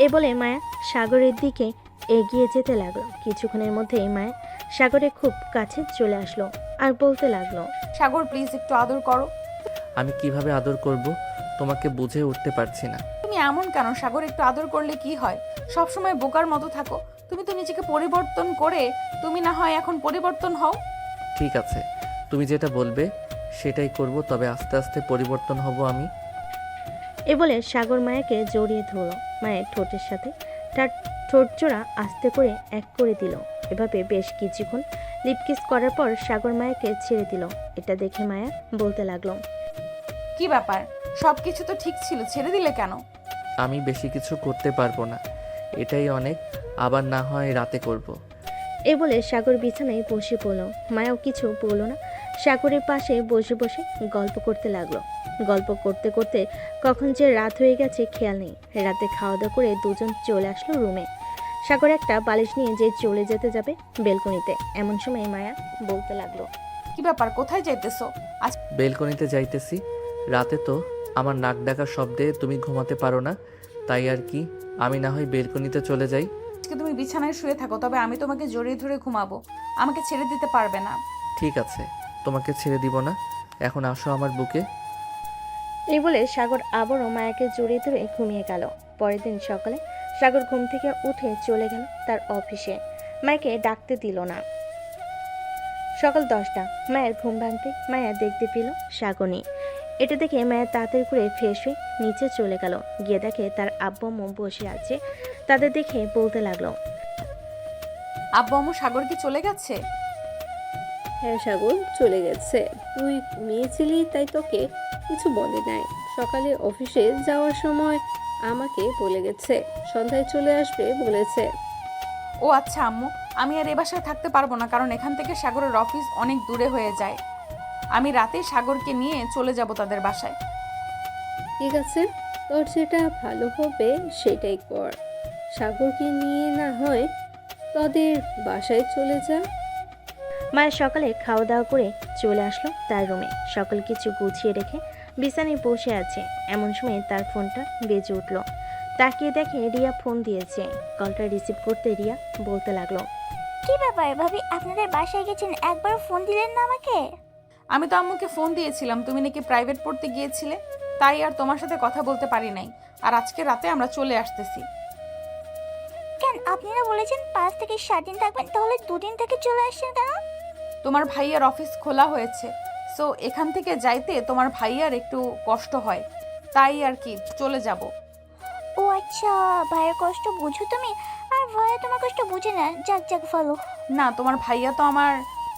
B: এ বলে মায়া সাগরের দিকে এগিয়ে যেতে লাগলো। কিছুক্ষণের মধ্যেই মায়া সাগরের খুব কাছে চলে আসলো আর বলতে লাগলো,
C: সাগর প্লিজ একটু আদর করো।
A: আমি কিভাবে আদর করব তোমাকে বুঝে উঠতে পারছি না।
C: তুমি এমন কেন সাগর? একটু আদর করলে কি হয়? সব সময় বোকার মতো থাকো। তুমি তো নিজেকে পরিবর্তন করে তুমি না হয় এখন পরিবর্তন হও।
A: ঠিক আছে, তুমি যেটা বলবে সেটাই করব, তবে আস্তে আস্তে পরিবর্তন হব আমি।
B: এ বলে সাগর মায়াকে জড়িয়ে ধরল। মায়ের ঠোঁটের সাথে তার ঠোঁট জোড়া আস্তে করে এক করে দিল। এভাবে বেশ কিছুক্ষণ লিপকিস করার পর সাগর মায়াকে ছেড়ে দিল। এটা দেখে মায়া বলতে লাগলো,
C: কি ব্যাপার? সব কিছু তো ঠিক ছিল, ছেড়ে দিলে কেন?
A: আমি বেশি কিছু করতে পারবো না, এটাই অনেক। আবার না হয় রাতে করব।
B: এ বলে সাগর বিছানায় বসে পড়ল। মায়াও কিছু বলল না, সাগরের পাশে বসে বসে গল্প করতে লাগলো। গল্প করতে করতে কখন যে রাত হয়ে গেছে খেয়াল নেই। রাতে খাওয়া দাওয়া করে দুজন চলে আসলো রুমে। সাগর একটা বালিশ নিয়ে যে চলে যেতে যাবে বেলকনিতে, এমন সময় মায়া বলতে লাগলো,
C: কি ব্যাপার, কোথায় যাইতেছো?
A: বেলকনিতে যাইতেছি। রাতে তো আমার নাক ডাকার শব্দে তুমি ঘুমাতে পারো না, তাই আর কি। আমি না হয় বেলকনিতে চলে যাই।
C: আজকে তুমি বিছানায় শুয়ে থাকো, তবে আমি তোমাকে জড়িয়ে ধরে ঘুমাবো। আমাকে ছেড়ে দিতে পারবে না।
A: ঠিক আছে, তোমাকে ছেড়ে দিব না। এখন আসো আমার বুকে।
B: এই বলে সাগর আবারও মায়াকে জড়িয়ে ধরে ঘুমিয়ে গেল। পরের দিন সকালে সাগর ঘুম থেকে উঠে চলে গেল তার অফিসে। মায়াকে ডাকতে দিল না। সকাল 10টা। মায়ের ঘুম ভাঙতে মায়া দেখতে পেল সাগর নেই। এটা দেখে মায়া তাড়াতাড়ি করে ফ্রেশ হয়ে নিচে চলে গেল। গিয়ে দেখে তার আব্বু আম্মু বসে আছে। তাদের দেখে বলতে লাগলো,
C: আব্বু আম্মু সাগর কি চলে গেছে?
J: হ্যাঁ সাগর চলে গেছে, তুই ঘুমিয়েছিলি তাই তোকে কিছু বলে নাই। সকালে অফিসে যাওয়ার সময় আমাকে বলে গেছে, সন্ধ্যায় চলে আসবে বলেছে।
C: ও আচ্ছা আম্মু, আমি আর এ বাসায় থাকতে পারবো না, কারণ এখান থেকে সাগরের অফিস অনেক দূরে হয়ে যায়। আমি রাতে সাগরকে নিয়ে চলে যাব তাদের বাসায়।
J: ঠিক আছে, তোর যেটা ভালো হবে সেটাই কর। সাগরকে নিয়ে না হয় তোদের বাসায় চলে যা।
B: মায়ের সকালে খাওয়া দাওয়া করে চলে আসলো তার রুমে। সকল কিছু গুছিয়ে রেখে বিছানায় বসে আছে। এমন সময় তার ফোনটা বেজে উঠল। তাকিয়ে দেখে রিয়া ফোন দিয়েছে। কলটা রিসিভ করতে রিয়া বলতে লাগলো,
D: কি ব্যাপার ভাবি, আপনাদের বাসায় গেছেন, একবার ফোন দিলেন না আমাকে?
C: আমি তো আম্মুকে ফোন দিয়েছিলাম, তুমি নাকি প্রাইভেট পড়তে গিয়েছিলে, তাই আর তোমার সাথে কথা বলতে পারি নাই। আর আজকে রাতে আমরা চলে আসতেছি।
D: কেন, আপনারা বলেছেন 5 থেকে 7 দিন থাকবেন, তাহলে 2 দিন থেকে চলে আসছেন কেন?
C: তোমার ভাইয়ার অফিস খোলা হয়েছে, সো এখান থেকে যাইতে তোমার ভাইয়ার একটু কষ্ট হয়, তাই আর কি চলে যাব।
D: ও আচ্ছা, ভাইয়ের কষ্ট বুঝো তুমি, আর ভাইয়া তোমার কষ্ট বুঝে না। যাক যাক ভালো।
C: না, তোমার ভাইয়া তো আমার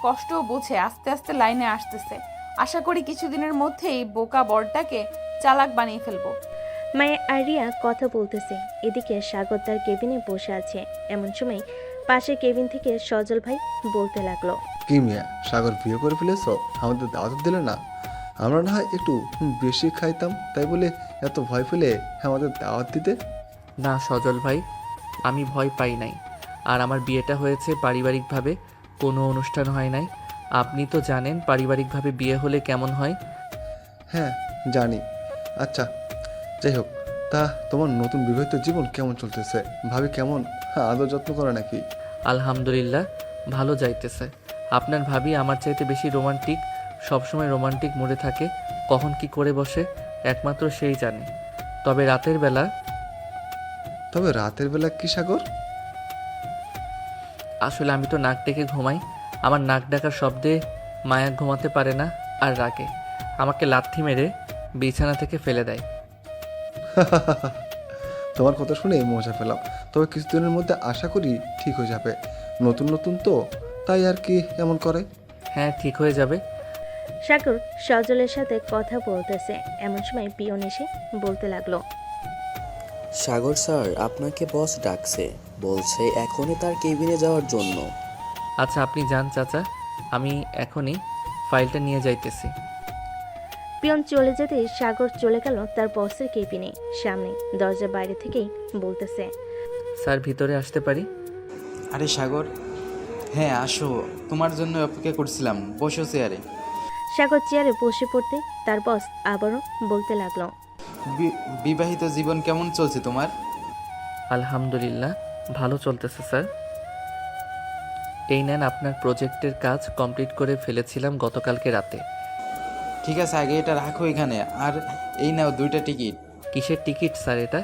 C: কষ্ট বোঝে, আস্তে আস্তে লাইনে আসতেছে। আশা করি কিছুদিনের মধ্যেই বোকা বড়টাকে চালাক বানিয়ে ফেলবো।
B: মায়া আর রিয়া কথা বলতেছে। এদিকে সাগর তার কেবিনে বসে আছে। এমন সময় পাশে কেবিন থেকে সজল ভাই বলতে লাগলো,
K: কি মিয়া, সাগর বিয়ে করে ফেলেছ? আমাদের দাওয়াত দিলে না? আমরা না হয় একটু বেশি খাইতাম, তাই বলে এত ভয় পেলে আমাদের দাওয়াত দিতে?
A: না সজল ভাই, আমি ভয় পাই নাই। আর আমার বিয়েটা হয়েছে পারিবারিকভাবে, কোনো অনুষ্ঠান হয় নাই। আপনি তো জানেন পারিবারিকভাবে বিয়ে হলে কেমন হয়।
K: হ্যাঁ জানি। আচ্ছা যাই হোক, তা তোমার নতুন বিবাহিত জীবন কেমন চলতেছে? ভাবি কেমন আদর যত্ন করে নাকি?
A: আলহামদুলিল্লাহ, ভালো যাইতেছে। আপনার ভাবি আমার চাইতে বেশি রোমান্টিক, সবসময় রোমান্টিক মোডে থাকে। কখন কি করে বসে একমাত্র সেই জানে। তবে রাতের
K: বেলা কি সাগর?
A: আসলে আমি তো নাক ডেকে ঘুমাই। আমার নাক ডাকার শব্দে মায়া ঘুমাতে পারে না আর রাগে। আমাকে লাথি মেরে বিছানা থেকে ফেলে দেয়।
K: তোমার কথা শুনে মজা পেলাম, তবে কিছুদিনের মধ্যে আশা করি ঠিক হয়ে যাবে। নতুন নতুন তো, তাই আর কি এমন করে।
A: হ্যাঁ, ঠিক হয়ে যাবে।
B: সাগর সজলের সাথে কথা বলতেছে, এমন সময় পিয়ন এসে বলতে লাগলো,
L: সাগর স্যার আপনাকে বস ডাকছে, বলছে এখনই তার কেবিনে যাওয়ার জন্য।
A: আচ্ছা, আপনি যান চাচা, আমি এখনই ফাইলটা নিয়ে যাইতেছি।
B: পিয়ন চলে যেতেই সাগর চলে গেল তার বসের কেবিনে। সামনে দরজার বাইরে থেকেই বলতেছে,
A: স্যার ভিতরে আসতে পারি?
M: আরে সাগর, হ্যাঁ আসো, তোমার জন্য অপেক্ষা করছিলাম, বসো চেয়ারে।
B: সাগর চেয়ারে বসে পড়তে তার বস আবারও বলতে লাগলো,
M: বিবাহিত জীবন কেমন চলছে তোমার?
A: আলহামদুলিল্লাহ, ভালো চলতেছে স্যার। এই নেন, আপনার প্রজেক্টের কাজ কমপ্লিট করে ফেলেছিলাম গতকালকে রাতে।
M: ঠিক আছে, আগে এটা রাখো এখানে, আর এই নাও 2টা টিকিট।
A: কিসের টিকিট স্যার এটা?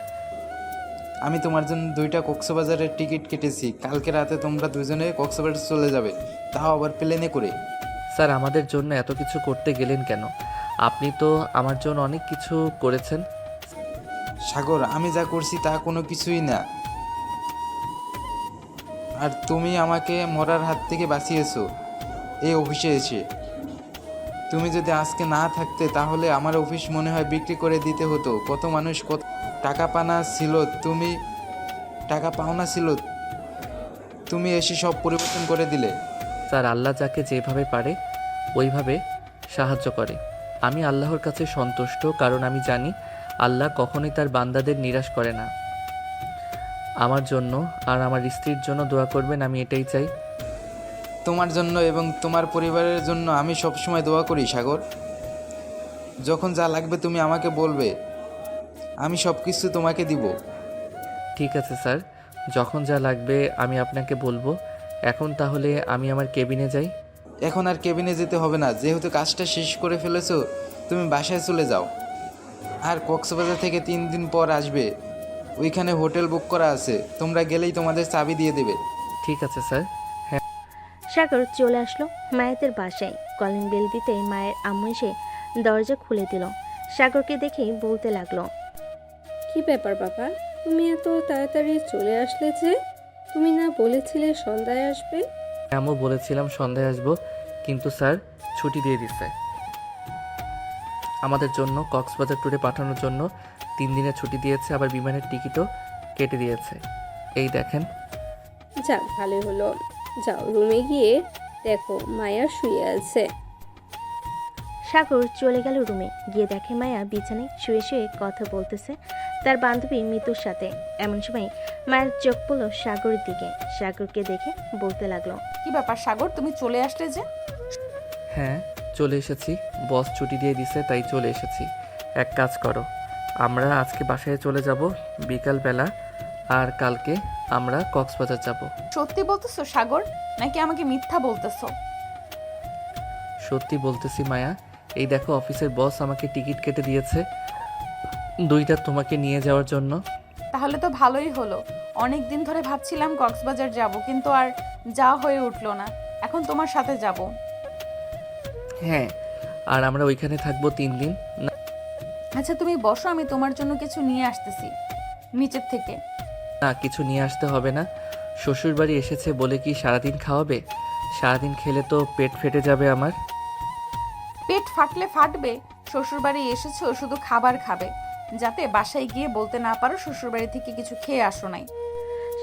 M: আমি তোমার জন্য 2টা কক্সবাজারের টিকিট কেটেছি, কালকে রাতে তোমরা দুজনে কক্সবাজার চলে যাবে, তাও আবার প্লেনে করে।
A: স্যার, আমাদের জন্য এত কিছু করতে গেলেন কেন? আপনি তো আমার জন্য অনেক কিছু করেছেন।
M: সাগর, আমি যা করছি তা কোনো কিছুই না, আর তুমি আমাকে মরার হাত থেকে বাঁচিয়েছো এই অফিসে এসে। তুমি যদি আজকে না থাকতে তাহলে আমার অফিস মনে হয় বিক্রি করে দিতে হতো। কত মানুষ কত টাকা পাওনা ছিল, তুমি এসে সব পরিবর্তন করে দিলে।
A: স্যার, আল্লাহ যাকে যেভাবে পারে ওইভাবে সাহায্য করে। আমি আল্লাহর কাছে সন্তুষ্ট, কারণ আমি জানি আল্লাহ কখনোই তার বান্দাদের নিরাশ করে না। আমার জন্য আর আমার স্ত্রীর জন্য দোয়া করবেন, আমি এটাই চাই।
M: তোমার জন্য এবং তোমার পরিবারের জন্য আমি সবসময় দোয়া করি সাগর। যখন যা লাগবে তুমি আমাকে বলবে, আমি সব কিছু তোমাকে দিব।
A: ঠিক আছে স্যার, যখন যা লাগবে আমি আপনাকে বলবো। এখন তাহলে আমি আমার কেবিনে যাই।
M: এখন আর কেবিনে যেতে হবে না, যেহেতু কাজটা শেষ করে ফেলেছো তুমি বাসায় চলে যাও। আর কক্সবাজার থেকে 3 দিন পর আসবে, ওইখানে হোটেল বুক করা আছে, তোমরা গেলেই তোমাদের চাবি দিয়ে দেবে।
A: ঠিক আছে স্যার।
B: সাগর চলে আসলো মায়াতের বাসায়। কলিং বেল দিতেই মায়ের আম্মু এসে দরজা খুলে দিল। সাগরকে দেখেই বলতে লাগলো,
J: কি ব্যাপার বাবা, তুমি এত তাড়াতাড়ি চলে আসলে যে? তুমি না বলেছিলে সন্ধ্যায় আসবে?
A: আমিও বলেছিলাম সন্ধ্যায় আসবো, কিন্তু স্যার ছুটি দিয়ে দিচ্ছে আমাদের জন্য। কক্সবাজার ট্যুরে পাঠানোর জন্য 3 দিনের ছুটি দিয়েছে, আবার বিমানের টিকিটও কেটে দিয়েছে। এই দেখেন।
J: যাক, ভালোই হলো। যাও রুমে গিয়ে দেখো মায়া শুয়ে আছে।
B: সাগর চলে গেল রুমে। গিয়ে দেখে মায়া বিছানায় শুয়ে শুয়ে কথা বলতেছে তার বান্ধবী মিতুর সাথে। এমন সময় মায়ের চোখ পড়ল সাগরের দিকে। সাগরকে দেখে বলতে লাগলো,
C: কি ব্যাপার সাগর, তুমি চলে আসলে যে?
A: হ্যাঁ, চলে এসেছি। বস ছুটি দিয়ে দিছে, তাই চলে এসেছি। এক কাজ করো, আমরা আজকে বাসায় চলে যাব বিকালবেলা, আর কালকে আমরা কক্সবাজার যাব।
C: সত্যি বলতেছো সাগর, নাকি আমাকে মিথ্যা বলতেছো?
A: সত্যি বলতেছি মায়া। এই দেখো, অফিসের বস আমাকে টিকিট কেটে দিয়েছে 2টা তোমাকে নিয়ে যাওয়ার জন্য।
C: তাহলে তো ভালোই হলো। অনেক দিন ধরে ভাবছিলাম কক্সবাজার যাব, কিন্তু আর যাওয়া হয়ে উঠলো না। এখন তোমার সাথে যাব।
A: হ্যাঁ, আর আমরা ওইখানে থাকবো 3 দিন।
C: আচ্ছা তুমি বসো, আমি তোমার জন্য কিছু নিয়ে আসতেছি নিচের থেকে।
A: না, কিছু নিয়ে আসতে হবে না। শ্বশুরবাড়ি এসেছে বলে কি সারাদিন খাওয়াবে? সারাদিন খেলে তো পেট ফেটে যাবে আমার।
C: পেট ফাটলে ফাটবে। শ্বশুরবাড়ি এসেছো শুধু খাবার খাবে, যাতে বাসায় গিয়ে বলতে না পারো শ্বশুরবাড়ি থেকে কিছু খেয়ে আসো নাই।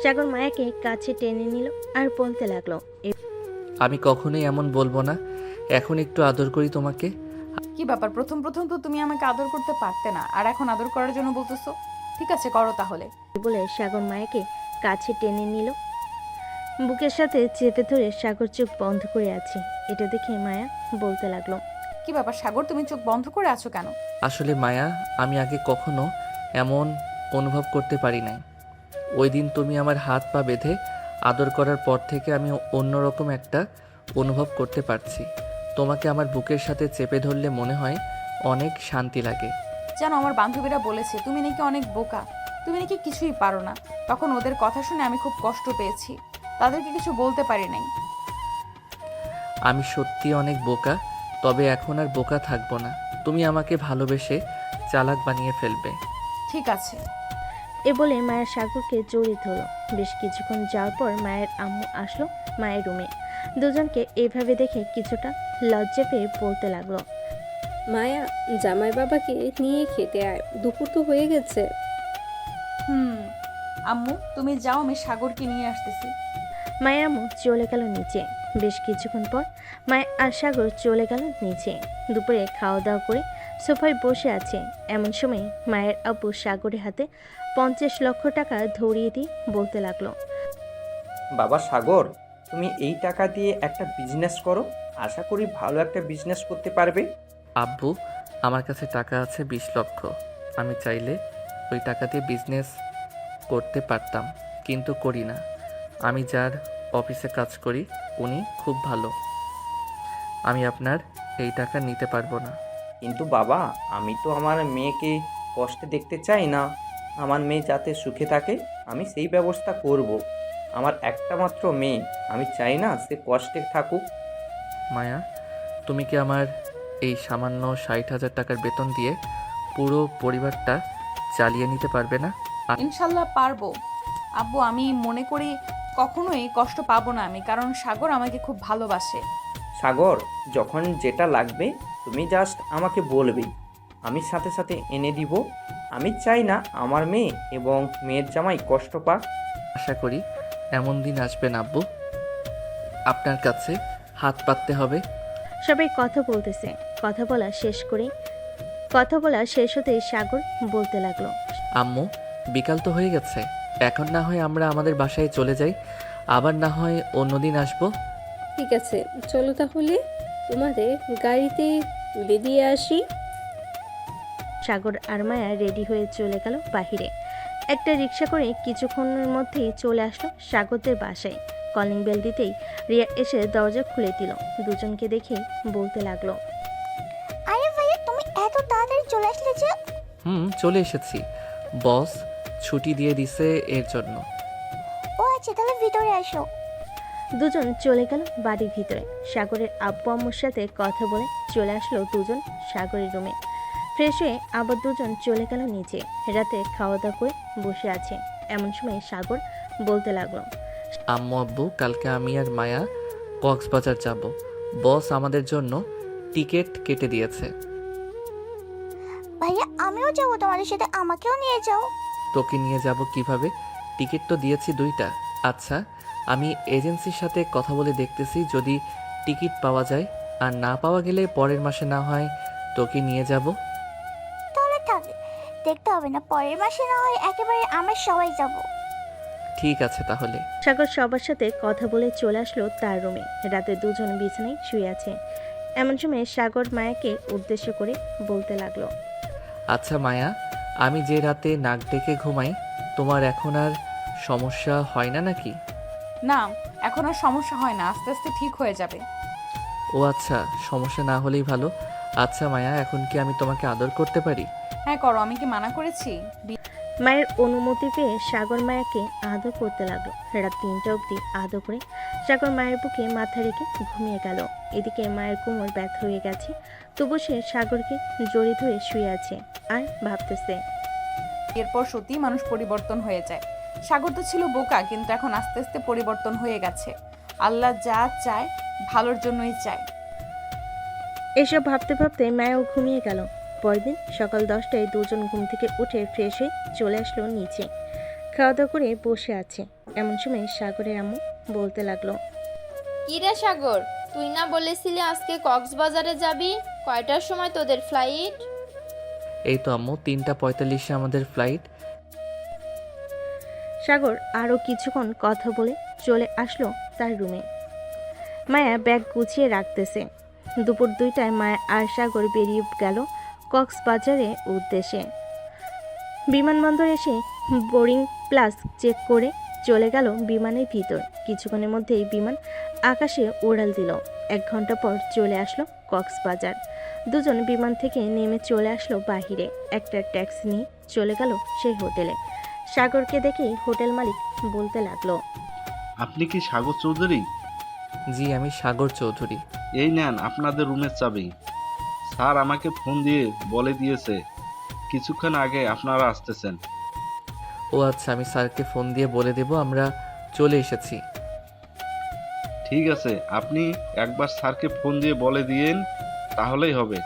B: সাগর মায়াকে কাছে টেনে নিল আর বলতে লাগলো,
A: আমি কখনোই এমন বলবো না। এখন একটু আদর করি তোমাকে।
C: কি ব্যাপার, প্রথম প্রথম তো তুমি আমাকে আদর করতে পারতে না, আর এখন আদর করার জন্য বলতেছো? ঠিক আছে, করো তাহলে।
B: বলে সাগর মায়াকে কাছে টেনে নিল। বুকের সাথে চেপে ধরে সাগর চোখ বন্ধ করে আছে। এটা দেখে মায়া বলতে লাগলো,
C: কি ব্যাপার সাগর, তুমি চোখ বন্ধ করে আছো কেন?
A: আসলে মায়া, আমি আগে কখনো এমন অনুভব করতে পারি নাই। ওই দিন তুমি আমার হাত পা বেঁধে আদর করার পর থেকে আমি অন্যরকম একটা অনুভব করতে পারছি। তোমাকে আমার বুকের সাথে চেপে ধরলে মনে হয় অনেক শান্তি লাগে।
C: জানো, আমার বান্ধবীরা বলেছে তুমি নাকি অনেক বোকা, তুমি নাকি কিছুই পারো না। তখন ওদের কথা শুনে আমি খুব কষ্ট পেয়েছি, তাদেরকে কিছু বলতে পারি নাই।
A: আমি সত্যি অনেক বোকা, তবে এখন আর বোকা থাকবো না। তুমি আমাকে ভালোবেসে চালাক বানিয়ে ফেলবে।
C: ঠিক আছে।
B: এ বলে মায়ের সাগরকে জড়িয়ে ধরল। বেশ কিছুক্ষণ যাওয়ার পর মায়ের আম্মু আসলো মায়ের রুমে। দুজনকে এইভাবে দেখে কিছুটা লজ্জা পেয়ে বলতে লাগলো,
J: মায়া, জামাই বাবাকে নিয়ে খেতে আয়, দুপুর তো হয়ে গেছে।
C: আম্মু তুমি যাও, আমি সাগরকে নিয়ে আসতেছি।
B: মায়ের আম্মু চলে গেল নিচে। বেশ কিছুক্ষণ পর মায়ের আর সাগর চলে গেল নিচে। দুপুরে খাওয়া দাওয়া করে সোফায় বসে আছে। এমন সময় মায়ের আব্বু সাগরের হাতে 50 লক্ষ টাকা ধরিয়ে দিয়ে বলতে লাগলো,
I: বাবা সাগর, তুমি এই টাকা দিয়ে একটা বিজনেস করো, আশা করি ভালো একটা বিজনেস করতে পারবে।
A: আব্বু, আমার কাছে টাকা আছে 20 লক্ষ। আমি চাইলে ওই টাকা দিয়ে বিজনেস করতে পারতাম, কিন্তু করি না। আমি যার অফিসে কাজ করি উনি খুব ভালো। আমি আপনার এই টাকা নিতে পারবো না।
I: কিন্তু বাবা, আমি তো আমার মেয়েকে কষ্টে দেখতে চাই না। আমার মেয়ে যাতে সুখে থাকে আমি সেই ব্যবস্থা করব। আমার একটা মাত্র মেয়ে, আমি চাই না সে কষ্টে থাকুক।
A: মায়া, তুমি কি আমার এই সামান্য 60,000 টাকার বেতন দিয়ে পুরো পরিবারটা চালিয়ে নিতে পারবে না?
C: ইনশাল্লাহ পারবো আব্বু। আমি মনে করি কখনোই কষ্ট পাবো না আমি, কারণ সাগর আমাকে খুব ভালোবাসে।
I: সাগর, যখন যেটা লাগবে তুমি জাস্ট আমাকে বলবেই, আমি সাথে সাথে এনে দিব। আমি চাই না আমার মেয়ে এবং মেয়ের জামাই কষ্ট পাক।
A: আশা করি এমন দিন আসবে না আব্বু, আপনার কাছে হাত পাততে হবে।
B: সবাই কথা বলতেছে। কথা বলা শেষ হতেই সাগর বলতে লাগলো,
A: আম্মু, বিকাল তো হয়ে গেছে, এখন না হয় আমরা আমাদের বাসায় চলে যাই, আবার না হয় অন্যদিন আসবো।
J: ঠিক আছে, চলো তাহলে তোমাদের গাড়িতে তুলে দিয়ে আসি।
B: সাগর আর মায়া রেডি হয়ে চলে গেল বাহিরে। একটা রিক্সা করে কিছুক্ষণের মধ্যেই চলে আসলো সাগরদের বাসায়। কলিং বেল দিতেই রিয়া এসে দরজা খুলে দিল। দুজনকে দেখে বলতে লাগলো,
D: আরে ভাইয়া, তুমি এত তাড়াতাড়ি চলে আসলে যে?
A: চলে এসেছি, বস ছুটি দিয়ে দিছে এর জন্য।
D: ও আচ্ছা, তাহলে ভিতরে আসো।
B: দুজন চলে গেল বাড়ির ভিতরে। সাগরের আব্বু আম্মুর সাথে কথা বলে চলে আসলো দুজন সাগরের রুমে। ফ্রেশ হয়ে আবার দুজন চলে গেল নিচে। রাতে খাওয়া দাওয়া করে বসে আছে। এমন সময় সাগর বলতে লাগলো,
A: আম্মু আব্বু, কালকে আমি আর মায়া কক্সবাজার যাব। বস আমাদের জন্য টিকিট কেটে দিয়েছে।
D: ভাইয়া, আমিও যাবো তোমাদের সাথে, আমাকেও নিয়ে যাও।
A: তোকে নিয়ে যাব কিভাবে? টিকিট তো দিয়েছি 2টা। আচ্ছা, আমি এজেন্সির সাথে কথা বলে দেখতেছি, যদি টিকিট পাওয়া যায়, আর না পাওয়া গেলে পরের মাসে না হয় তোকে নিয়ে যাব।
D: তাহলে থাকে, দেখতে হবে না, পরের মাসে না হয় একেবারে আমরা সবাই যাব।
A: ঠিক আছে তাহলে।
B: সাগর সবার সাথে কথা বলে চলে আসলো তার রুমে। রাতে দুজন বিছানায় শুয়ে আছে। এমন সময় সাগর মায়াকে উদ্দেশ্য করে বলতে লাগলো,
A: আচ্ছা মায়া, আমি যে রাতে নাক ডেকে ঘুমাই, তোমার এখন আর সমস্যা হয় না নাকি?
C: না, এখন আর সমস্যা হয় না, আস্তে আস্তে ঠিক হয়ে যাবে।
A: ও আচ্ছা, সমস্যা না হলেই ভালো। আচ্ছা মায়া, এখন কি আমি তোমাকে আদর করতে পারি?
C: হ্যাঁ করো, আমি কি মানা করেছি?
B: মায়ের অনুমতি পেয়ে সাগর মায়াকে আদর করতে লাগলো। রাত 3টা অবধি আদর করে সাগর মায়ের বুকে মাথা রেখে ঘুমিয়ে গেল। এদিকে মায়ের কোমর ব্যথা হয়ে গেছে, তবু সে সাগরকে জড়িয়ে ধরে শুয়ে আছে আর ভাবতেছে।
C: এরপর সত্যি মানুষ পরিবর্তন হয়ে যায়। সাগর তো ছিল বোকা, কিন্তু এখন আস্তে আস্তে পরিবর্তন হয়ে গেছে। আল্লাহ যা চায় ভালোর জন্যই চায়।
B: এসব ভাবতে ভাবতে মায়াও ঘুমিয়ে গেল। পরদিন সকাল 10টায় দুজন ঘুম থেকে উঠে ফ্রেশ হয়ে চলে আসলো নিচে। খাওয়া দাওয়া করে বসে আছে। এমন সময় সাগরের আম্মু বলতে লাগলো,
E: কি রে সাগর, তুই না বলেছিলি আজকে কক্সবাজারে যাবি? কয়টার সময় তোদের ফ্লাইট?
A: এই তো আম্মু, 3:45-এ আমাদের ফ্লাইট।
B: সাগর আরও কিছুক্ষণ কথা বলে চলে আসলো তার রুমে। মায়া ব্যাগ গুছিয়ে রাখতেছে। দুপুর 2টায় মায়া আর সাগর বেরিয়ে গেল কক্সবাজারের উদ্দেশ্যে। বিমানবন্দরে এসে বোর্ডিং প্লাস চেক করে চলে গেল বিমানের ভিতর। কিছুক্ষণের মধ্যেই বিমান আকাশে উড়াল দিল। 1 ঘন্টা পর চলে আসলো কক্সবাজার। দুজন বিমান থেকে নেমে চলে আসলো বাহিরে। একটা ট্যাক্সি নিয়ে চলে গেল সেই হোটেলে। সাগরকে দেখেই হোটেল মালিক বলতে লাগলো,
N: আপনি কি সাগর চৌধুরী?
A: জি, আমি সাগর চৌধুরী।
N: এই নেন আপনাদের রুমের চাবি। স্যার আমাকে ফোন দিয়ে বলে দিয়েছে কিছুক্ষণ আগে আপনারা আসতেছেন।
A: ও আচ্ছা, আমি স্যারকে ফোন দিয়ে বলে দেব আমরা চলে এসেছি।
N: ঠিক আছে, আপনি একবার স্যারকে ফোন দিয়ে বলে দিয়েন, তাহলেই হবে।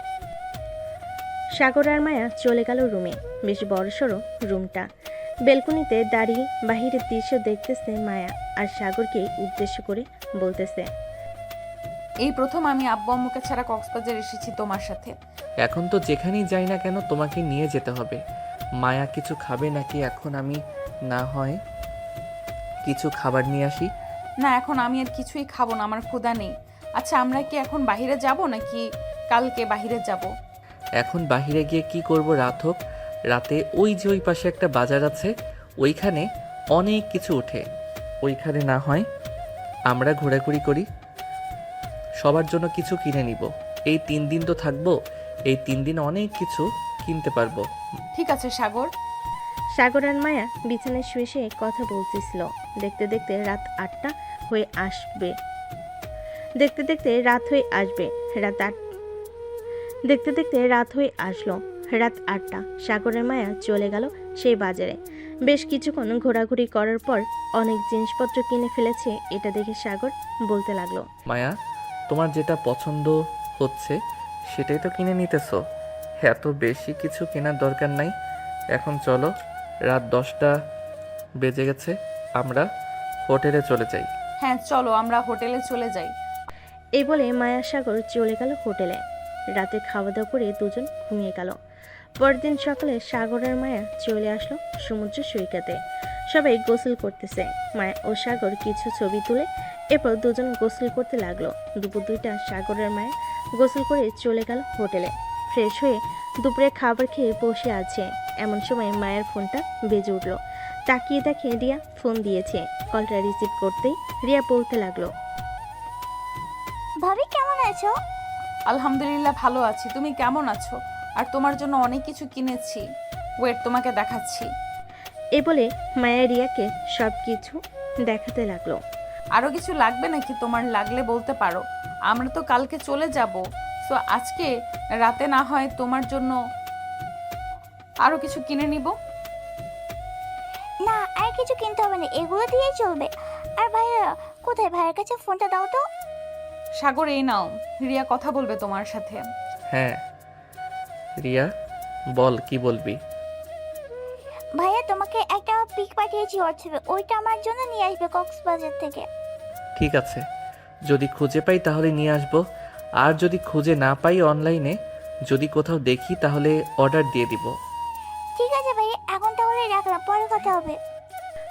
B: সাগর আর মায়া চলে গেল রুমে। বেশ বড়সড় রুমটা। বেলকনিতে দাঁড়িয়ে বাহিরের দৃশ্য দেখতেছে মায়া, আর সাগরকে উদ্দেশ্য করে বলতেছে,
C: এই প্রথম আমি আব্বু আম্মুকে ছাড়া কক্সবাজার এসেছি তোমার সাথে।
A: এখন তো যেখানেই যাই না কেন তোমাকে নিয়ে যেতে হবে। মায়া কিছু খাবে নাকি এখন আমি না হয় কিছু খাবার নিয়ে আসি?
C: না, এখন আমি আর কিছুই খাবো না, আমার ক্ষুধা নেই। আচ্ছা, আমরা কি এখন বাইরে যাব নাকি কালকে বাইরে যাব?
A: এখন বাইরে গিয়ে কি করব? রাত হোক, রাতে ওই যে ওই পাশে একটা বাজার আছে, ওইখানে অনেক কিছু ওঠে। ওইখানে না হয় আমরা ঘোরাঘুরি করি, সবার জন্য কিছু কিনে নিব। এই 3 দিন তো থাকবো, এই 3 দিন অনেক কিছু কিনতে পারবো।
C: ঠিক আছে সাগর।
B: সাগর আর মায়া বিছানায় শুয়ে শুয়ে কথা বলতেছিল। দেখতে দেখতে রাত 8টা হয়ে আসবে। দেখতে দেখতে রাত হয়ে আসবে। দেখতে দেখতে রাত হয়ে আসলো। রাত 8টা। সাগরের মায়া চলে গেল সেই বাজারে। বেশ কিছুক্ষণ ঘোরাঘুরি করার পর অনেক জিনিসপত্র কিনে ফেলেছে। এটা দেখে সাগর বলতে লাগলো,
A: মায়া, তোমার যেটা পছন্দ হচ্ছে সেটাই তো কিনে নিতেছো। এত বেশি কিছু কেনার দরকার নাই। এখন চলো, রাত 10টা বেজে গেছে, আমরা হোটেলে চলে যাই।
C: হ্যাঁ চলো, আমরা হোটেলে চলে যাই।
B: এই বলে মায়া সাগর চলে গেল হোটেলে। রাতে খাওয়া দাওয়া করে দুজন ঘুমিয়ে গেল। পরদিন সকালে সাগর আর মায়া চলে আসলো সমুদ্র সৈকতে। সবাই গোসল করতেছে। মায়া ও সাগর কিছু ছবি তুলে এরপর দুজন গোসল করতে লাগলো। দুপুর 2টা সাগর আর মায়া গোসল করে চলে গেল হোটেলে। ফ্রেশ হয়ে দুপুরে খাবার খেয়ে বসে আছে। এমন সময় মায়ের ফোনটা বেজে উঠলো। তাকিয়ে দেখে রিয়া ফোন দিয়েছে। কলটা রিসিভ করতেই রিয়া বলতে লাগলো,
D: ভাবি কেমন আছো?
C: আলহামদুলিল্লাহ ভালো আছি, তুমি কেমন আছো? আর তোমার জন্য অনেক কিছু কিনেছি, ওয়েট তোমাকে দেখাচ্ছি।
B: এ বলে মায়া রিয়াকে সব কিছু দেখাতে লাগলো।
C: আরও কিছু লাগবে নাকি? তোমার লাগলে বলতে পারো, আমরা তো কালকে চলে যাব। সো আজকে রাতে না হয় তোমার জন্য আরও কিছু কিনে নিব।
D: না, আর কিছু কিনতে হবে না, এগুলো দিয়েই চলবে। আর ভাইয়া কোথায়? ভাইয়ের কাছে ফোনটা দাও তো।
C: সাগর এই নাও, রিয়া কথা বলবে তোমার সাথে।
A: হ্যাঁ রিয়া, বল কি বলবি?
D: ভাইয়া তোমাকে একটা পিক পাঠিয়েছি হোয়াটসঅ্যাপে, ওইটা আমার জন্য নিয়ে আসবে কক্সবাজার থেকে।
A: ঠিক আছে, যদি খুঁজে পাই তাহলে নিয়ে আসবো, আর যদি খুঁজে না পাই অনলাইনে যদি কোথাও দেখি তাহলে অর্ডার দিয়ে দিব।
D: ঠিক আছে ভাইয়া, এখন তাহলে রাখলাম, পরে কথা হবে।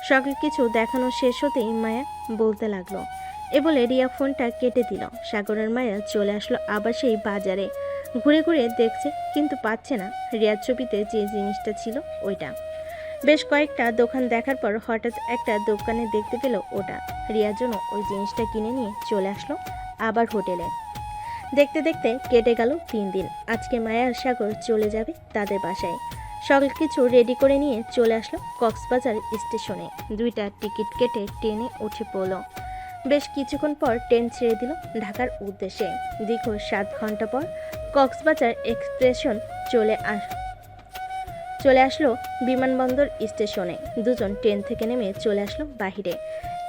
B: সকল কিছু দেখানো শেষ হতেই মায়া বলতে লাগলো। এ বলে রিয়া ফোনটা কেটে দিল। সাগরের মায়া চলে আসলো আবার সেই বাজারে। ঘুরে ঘুরে দেখছে কিন্তু পাচ্ছে না রিয়ার ছবিতে যে জিনিসটা ছিল ওইটা। বেশ কয়েকটা দোকান দেখার পর হঠাৎ একটা দোকানে দেখতে পেল ওটা। রিয়ার জন্য ওই জিনিসটা কিনে নিয়ে চলে আসলো আবার হোটেলে। দেখতে দেখতে কেটে গেল 3 দিন। আজকে মায়া আর সাগর চলে যাবে তাদের বাসায়। সকল কিছু রেডি করে নিয়ে চলে আসলো কক্সবাজার স্টেশনে। 2টা টিকিট কেটে ট্রেনে উঠে পড়ল। বেশ কিছুক্ষণ পর ট্রেন ছেড়ে দিল ঢাকার উদ্দেশ্যে। দীর্ঘ 7 ঘন্টা পর কক্সবাজার এক্সপ্রেশন চলে আসলো বিমানবন্দর স্টেশনে। দুজন ট্রেন থেকে নেমে চলে আসলো বাহিরে।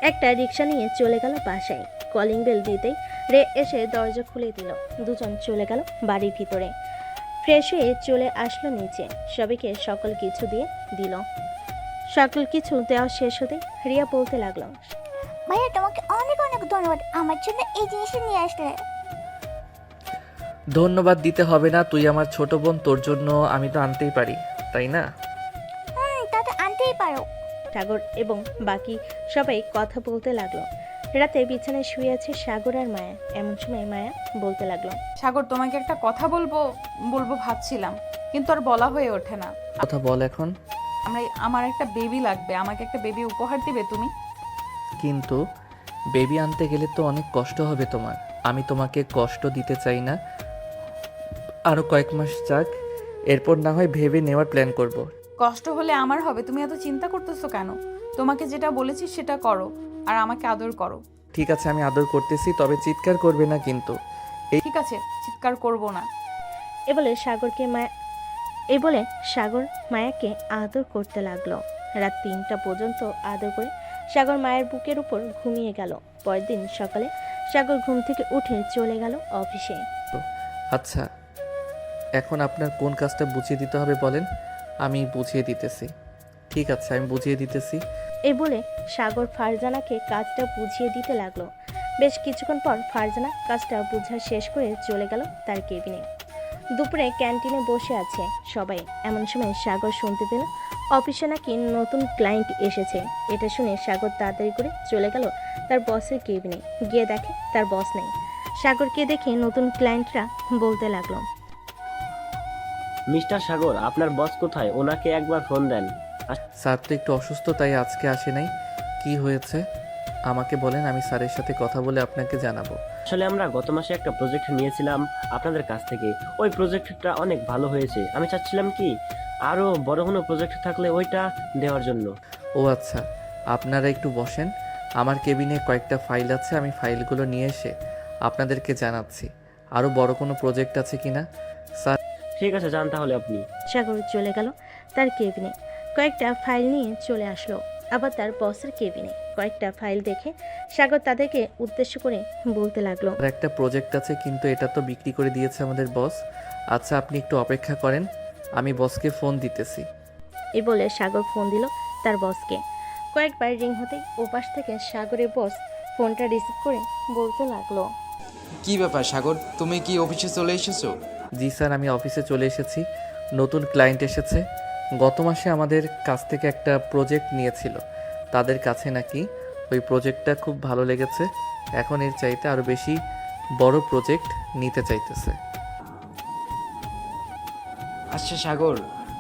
B: একটা রিক্সা নিয়ে চলে গেল বাসায়। কলিং বেল দিতেই রে এসে দরজা খুলে দিল। দুজন চলে গেল বাড়ির ভিতরে। ফ্রেশ হয়ে চলে আসলো নিচে। সবাইকে সকল কিছু দিয়ে দিল। সকল কিছু দেওয়া শেষ হতে রিয়া বলতে লাগলো,
D: ভাইয়া তোমাকে অনেক অনেক ধন্যবাদ, আমার জন্য এই জিনিসটা নিয়ে আসলে।
A: ধন্যবাদ দিতে হবে না, তুই আমার ছোট বোন, তোর জন্য আমি তো আনতেই পারি, তাই না?
D: তা তো আনতেই পারো।
B: সাগর এবং বাকি সবাই কথা বলতে লাগলো। রাতে বিছানায় শুয়ে আছে সাগর আর মায়া। এমন সময় মায়া বলতে লাগলো,
C: সাগর তোমাকে একটা কথা বলবো ভাবছিলাম, কিন্তু আর বলা হয়ে ওঠে না।
A: কথা বল এখন।
C: আমার একটা বেবি লাগবে, আমাকে একটা বেবি উপহার দিবে তুমি?
A: কিন্তু বেবি আনতে গেলে তো অনেক কষ্ট হবে তোমার। আমি তোমাকে কষ্ট দিতে চাই না, আরও কয়েক মাস যাক, এরপর না হয় ভেবে নেওয়ার প্ল্যান করব।
C: কষ্ট হলে আমার হবে, তুমি এত চিন্তা করতেছো কেন? তোমাকে যেটা বলেছি সেটা করো, আর আমাকে আদর করো।
A: ঠিক আছে, আমি আদর করতেছি, তবে চিৎকার করবে না কিন্তু।
C: ঠিক আছে, চিৎকার করব না।
B: এই বলে সাগর মায়াকে আদর করতে লাগলো। রাত 3টা পর্যন্ত আদর করে সাগর মায়ের বুকের উপর ঘুমিয়ে গেল। পরের দিন সকালে সাগর ঘুম থেকে উঠে চলে গেল অফিসে।
A: আচ্ছা, এখন আপনার কোন কাজটা বুঝিয়ে দিতে হবে বলেন, আমি বুঝিয়ে দিতেছি। ঠিক আছে, আমি বুঝিয়ে দিতেছি।
B: এই বলে সাগর ফারজানাকে কাজটা বুঝিয়ে দিতে লাগলো। বেশ কিছুক্ষণ পর ফারজানা কাজটা বোঝা শেষ করে চলে গেল তার কেবিনে। দুপুরে ক্যান্টিনে বসে আছে সবাই। এমন সময় সাগর শুনতে পেল অফিসে নাকি নতুন ক্লায়েন্ট এসেছে। এটা শুনে সাগর তাড়াতাড়ি করে চলে গেল তার বসের কেবিনে। গিয়ে দেখে তার বস নেই। সাগরকে দেখে নতুন ক্লায়েন্টরা বলতে লাগলো,
O: মিস্টার সাগর, আপনার বস কোথায়? ওনাকে একবার ফোন দেন।
A: স্যার তো একটু অসুস্থ, তাই আজকে আসে নাই। কি হয়েছে আমাকে বলেন, আমি স্যারের সাথে কথা বলে আপনাকে জানাবো।
O: আসলে আমরা গত মাসে একটা প্রজেক্ট নিয়েছিলাম আপনাদের কাছ থেকে। ওই প্রজেক্টটা অনেক ভালো হয়েছে। আমি চাচ্ছিলাম কি আরও বড় কোনো প্রজেক্ট থাকলে ওইটা দেওয়ার জন্য।
A: ও আচ্ছা, আপনারা একটু বসেন। আমার কেবিনে কয়েকটা ফাইল আছে, আমি ফাইলগুলো নিয়ে এসে আপনাদেরকে জানাচ্ছি আরও বড় কোনো প্রজেক্ট আছে কিনা। স্যার
O: ঠিক আছে, যান তাহলে আপনি।
B: সাগর চলে গেল তার কেবিনে। কয়েকটা ফাইল নিয়ে চলে আসলো আবার তার বসের কেবিনে। কয়েকটা ফাইল দেখে সাগর তাদেরকে উদ্দেশ্য করে বলতে লাগলো,
A: আর একটা প্রজেক্ট আছে, কিন্তু এটা তো বিক্রি করে দিয়েছে আমাদের বস। আচ্ছা, আপনি একটু অপেক্ষা করেন, আমি বসকে ফোন দিতেছি।
B: এই বলে সাগর ফোন দিল তার বসকে। কয়েকবার রিং হতেই ওপাশ থেকে সাগরের বস ফোনটা রিসিভ করে বলতে লাগলো,
M: কি ব্যাপার সাগর, তুমি কি অফিসে চলে এসেছো?
A: জি স্যার, আমি অফিসে চলে এসেছি। নতুন ক্লায়েন্ট এসেছে। গত মাসে আমাদের কাছ থেকে একটা প্রজেক্ট নিয়েছিল। তাদের কাছে নাকি ওই প্রজেক্টটা খুব ভালো লেগেছে। এখন এর চাইতে আরও বেশি বড় প্রজেক্ট নিতে চাইতেছে।
M: আচ্ছা সাগর,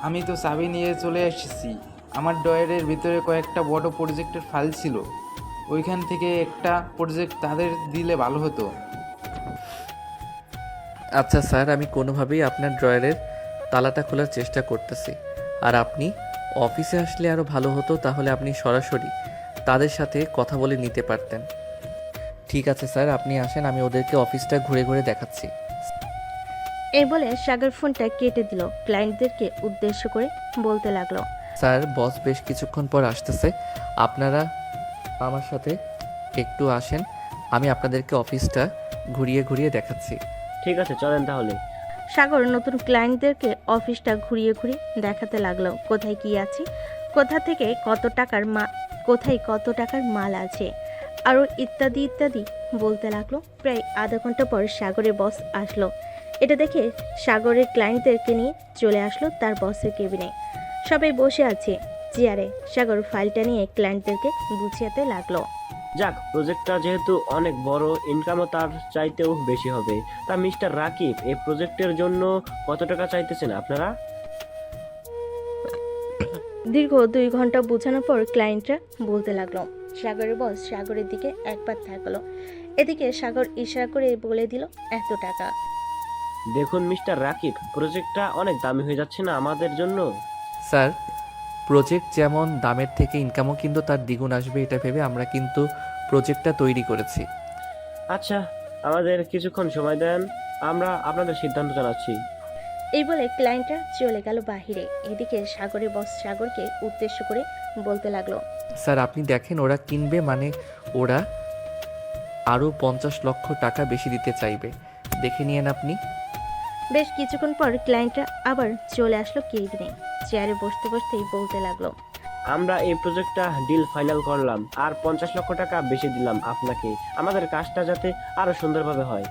M: আমি তো চাবি নিয়ে চলে এসেছি। আমার ড্রয়ারের ভিতরে কয়েকটা বড় প্রজেক্টের ফাইল ছিল। ওইখান থেকে একটা প্রজেক্ট তাদের দিলে ভালো হতো।
A: আচ্ছা স্যার, আমি কোনোভাবেই আপনার ড্রয়ারের তালাটা খোলার চেষ্টা করতেছি। আর আপনি অফিসে আসলে আরও ভালো হতো, তাহলে আপনি সরাসরি তাদের সাথে কথা বলে নিতে পারতেন। ঠিক আছে স্যার, আপনি আসেন, আমি ওদেরকে অফিসটা ঘুরে ঘুরে দেখাচ্ছি।
B: এই বলে সাগর ফোনটা কেটে দিল। ক্লায়েন্টদেরকে উদ্দেশ্য করে বলতে লাগলো,
A: স্যার, বস বেশ কিছুক্ষণ পর আসতেছে। আপনারা আমার সাথে একটু আসেন, আমি আপনাদেরকে অফিসটা ঘুরিয়ে ঘুরিয়ে দেখাচ্ছি।
O: ঠিক আছে, চলেন তাহলে।
B: সাগর নতুন ক্লায়েন্টদেরকে অফিসটা ঘুরিয়ে ঘুরিয়ে দেখাতে লাগলো। কোথায় কি আছে, কোথায় কত টাকার মাল আছে, আরও ইত্যাদি ইত্যাদি বলতে লাগলো। প্রায় আধা ঘন্টা পর সাগরের বস আসলো। এটা দেখে সাগরের ক্লায়েন্টদেরকে নিয়ে চলে আসলো তার বসের কেবিনে। সবাই বসে আছে চেয়ারে। সাগর ফাইলটা নিয়ে ক্লায়েন্টদেরকে বুঝিয়াতে লাগলো,
O: যাক, প্রজেক্টটা যেহেতু অনেক বড়, ইনকামও তার চাইতেও বেশি হবে। তা মিস্টার রাকিব, এই প্রজেক্টের জন্য কত টাকা চাইতেছেন আপনারা?
B: দীর্ঘ 2 ঘন্টা বোঝানোর পর ক্লায়েন্টরা বলতে লাগলো। সাগরের বস সাগরের দিকে একবার তাকালো। এদিকে সাগর ইশারা করে বলে দিল, এত টাকা।
O: দেখুন মিস্টার রাকিব, প্রজেক্টটা অনেক দামি হয়ে যাচ্ছে না আমাদের জন্য?
A: স্যার, প্রজেক্ট যেমন দামের থেকে ইনকামও কিন্তু তার দ্বিগুণ আসবে, এটা ভেবে আমরা কিন্তু প্রজেক্টটা তৈরি করেছি।
O: আচ্ছা, আমাদের কিছুক্ষণ সময় দেন, আমরা আপনাদের সিদ্ধান্ত জানাচ্ছি।
B: এই বলে ক্লায়েন্টরা চলে গেল বাহিরে। এদিকে সাগরের বস সাগরকে উদ্দেশ্য করে বলতে লাগলো,
A: স্যার, আপনি দেখেন, ওরা কিনবে মানে ওরা আরও 50 লক্ষ টাকা বেশি দিতে চাইবে, দেখে নিয়েন আপনি।
B: বেশ কিছুক্ষণ পর ক্লায়েন্টরা আবার চলে আসলো কেবিনে। চেয়ারে বসতে বসতেই বলতে লাগলো,
O: আমরা এই প্রজেক্টটা ডিল ফাইনাল করলাম, আর 50 লক্ষ টাকা বেশি দিলাম আপনাকে, আমাদের কাজটা যাতে আরো সুন্দরভাবে হয়।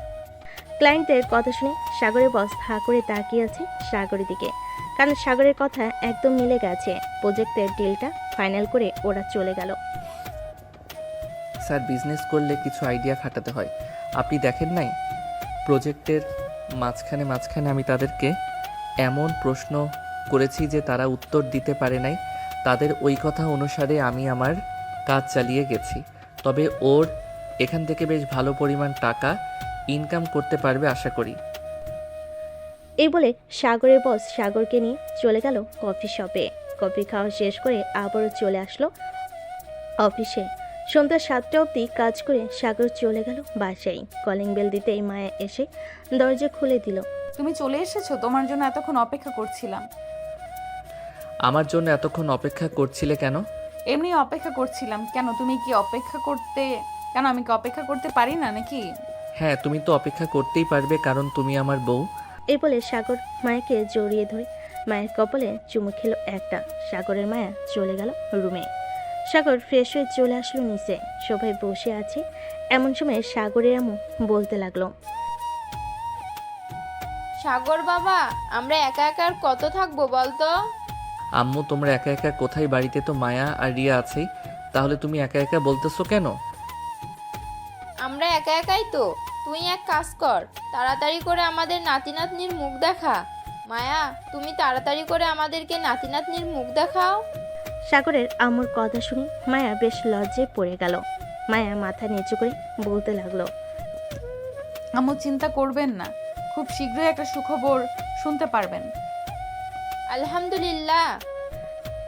B: ক্লায়েন্টদের কথা শুনে সাগরের বস হা করে তাকিয়ে আছে সাগরের দিকে, কারণ সাগরের কথা একদম মিলে গেছে। প্রজেক্টের ডিলটা ফাইনাল করে ওরা চলে গেল।
A: স্যার, বিজনেস করলে কিছু আইডিয়া খাটাতে হয়, আপনি দেখেন নাই? প্রজেক্টের মাঝখানে আমি তাদেরকে এমন প্রশ্ন করেছি যে তারা উত্তর দিতে পারে নাই। তাদের ওই কথা অনুসারে আমি আমার কাজ চালিয়ে গেছি। তবে ওর এখান থেকে বেশ ভালো পরিমাণ টাকা ইনকাম করতে পারবে আশা করি।
B: এই বলে সাগরের বস সাগরকে নিয়ে চলে গেল কফি শপে। কফি খাওয়া শেষ করে আবারও চলে আসলো অফিসে। সন্ধ্যা 7টা অবধি কাজ করে সাগর চলে গেল বাসায়। কলিং বেল দিতেই মায়া এসে দরজা খুলে দিল।
C: তুমি চলে এসেছো, তোমার জন্য এতক্ষণ অপেক্ষা করছিলাম।
A: আমার জন্য এতক্ষণ অপেক্ষা করছিলে কেন?
C: এমনি অপেক্ষা করছিলাম। কেন তুমি কি অপেক্ষা করতে কেন আমি কি অপেক্ষা করতে পারি না নাকি?
A: হ্যাঁ, তুমি তো অপেক্ষা করতেই পারবে, কারণ তুমি আমার বউ।
B: এই বলে সাগর মায়াকে জড়িয়ে ধরে মায়ের কপালে চুমু খেলো একটা। সাগরের মায়া চলে গেল রুমে। সাগর ফ্রেশ হয়ে চলে আসলো নিচে। সবাই বসে আছে, এমন সময় সাগরের আম্মু বলতে লাগলো,
E: সাগর বাবা, আমরা একা একা আর কত থাকবো বলতো?
A: আম্মু, তোমরা একা একা কোথায়? বাড়িতে তো মায়া আর রিয়া আছেই, তাহলে তুমি একা একা বলতেছো কেন?
E: আমরা একা একাই তো। তুই এক কাজ কর, তাড়াতাড়ি করে আমাদের নাতি নাতনির মুখ দেখা। মায়া, তুমি তাড়াতাড়ি করে আমাদেরকে নাতি নাতনির মুখ দেখাও।
B: সাগরের আম্মুর কথা শুনে মায়া বেশ লজ্জায় পড়ে গেল। মায়া মাথা নিচু করে বলতে লাগলো,
C: আম্মু চিন্তা করবেন না, খুব শীঘ্রই একটা সুখবর শুনতে পারবেন।
E: আলহামদুলিল্লাহ।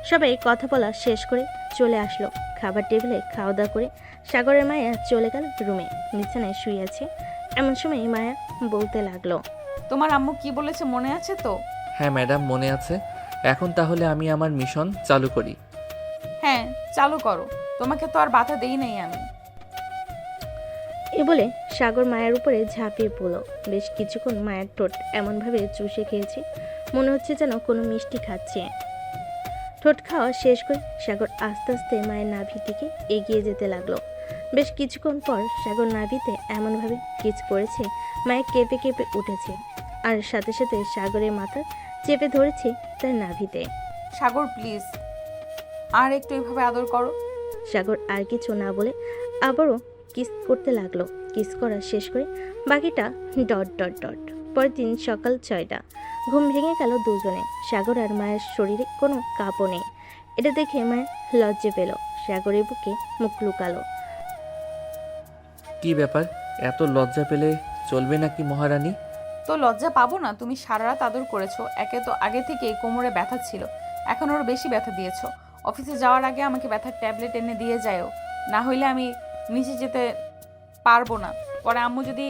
B: সবাই কথা বলা শেষ করে চলে আসলো। খাবার টেবিলে খাওয়া দাওয়া করে সাগরের মায়া চলে গেল রুমে। বিছানায় শুয়ে আছে, এমন সময় মায়া বলতে লাগলো,
C: তোমার আম্মু কি বলেছে মনে আছে তো?
A: হ্যাঁ ম্যাডাম, মনে আছে। এখন তাহলে আমি আমার মিশন চালু করি।
C: হ্যাঁ, চালু করো, তোমাকে তো আর বাধা দেই নাই আমি।
B: এ বলে সাগর মায়ের উপরে ঝাঁপিয়ে পড়ল। বেশ কিছুক্ষণ মায়ের ঠোঁট এমনভাবে চুষে খেয়েছে, মনে হচ্ছে যেন কোনো মিষ্টি খাচ্ছে। ঠোঁট খাওয়া শেষ করে সাগর আস্তে আস্তে মায়ের নাভির দিকে এগিয়ে যেতে লাগলো। বেশ কিছুক্ষণ পর সাগর নাভিতে এমনভাবে কিচ করেছে, মায়ের কেঁপে কেঁপে উঠেছে, আর সাথে সাথে সাগরের মাথা চেপে ধরেছে তার নাভিতে।
C: সাগর প্লিজ, আর একটু এভাবে আদর করো।
B: সাগর আর কিছু না বলে আবারও কিস করতে লাগলো। কিস করা শেষ করে বাকিটা ডট ডট ডট। পরের দিন সকাল 6টা, ঘুম ভেঙে গেল দুজনে। সাগর আর মায়ের শরীরে কোনো কাঁপও নেই। এটা দেখে মায়ের লজ্জা পেল। সাগরের বুকে মুখ লুকালো।
A: কি ব্যাপার, এত লজ্জা পেলে চলবে নাকি মহারানী?
C: তো লজ্জা পাবো না? তুমি সারা রাত আদর করেছো। একে তো আগে থেকে কোমরে ব্যথা ছিল, এখন আরও বেশি ব্যথা দিয়েছো। অফিসে যাওয়ার আগে আমাকে ব্যথার ট্যাবলেট এনে দিয়ে যাও, না হইলে আমি নিচে যেতে পারবো না। পরে আম্মু যদি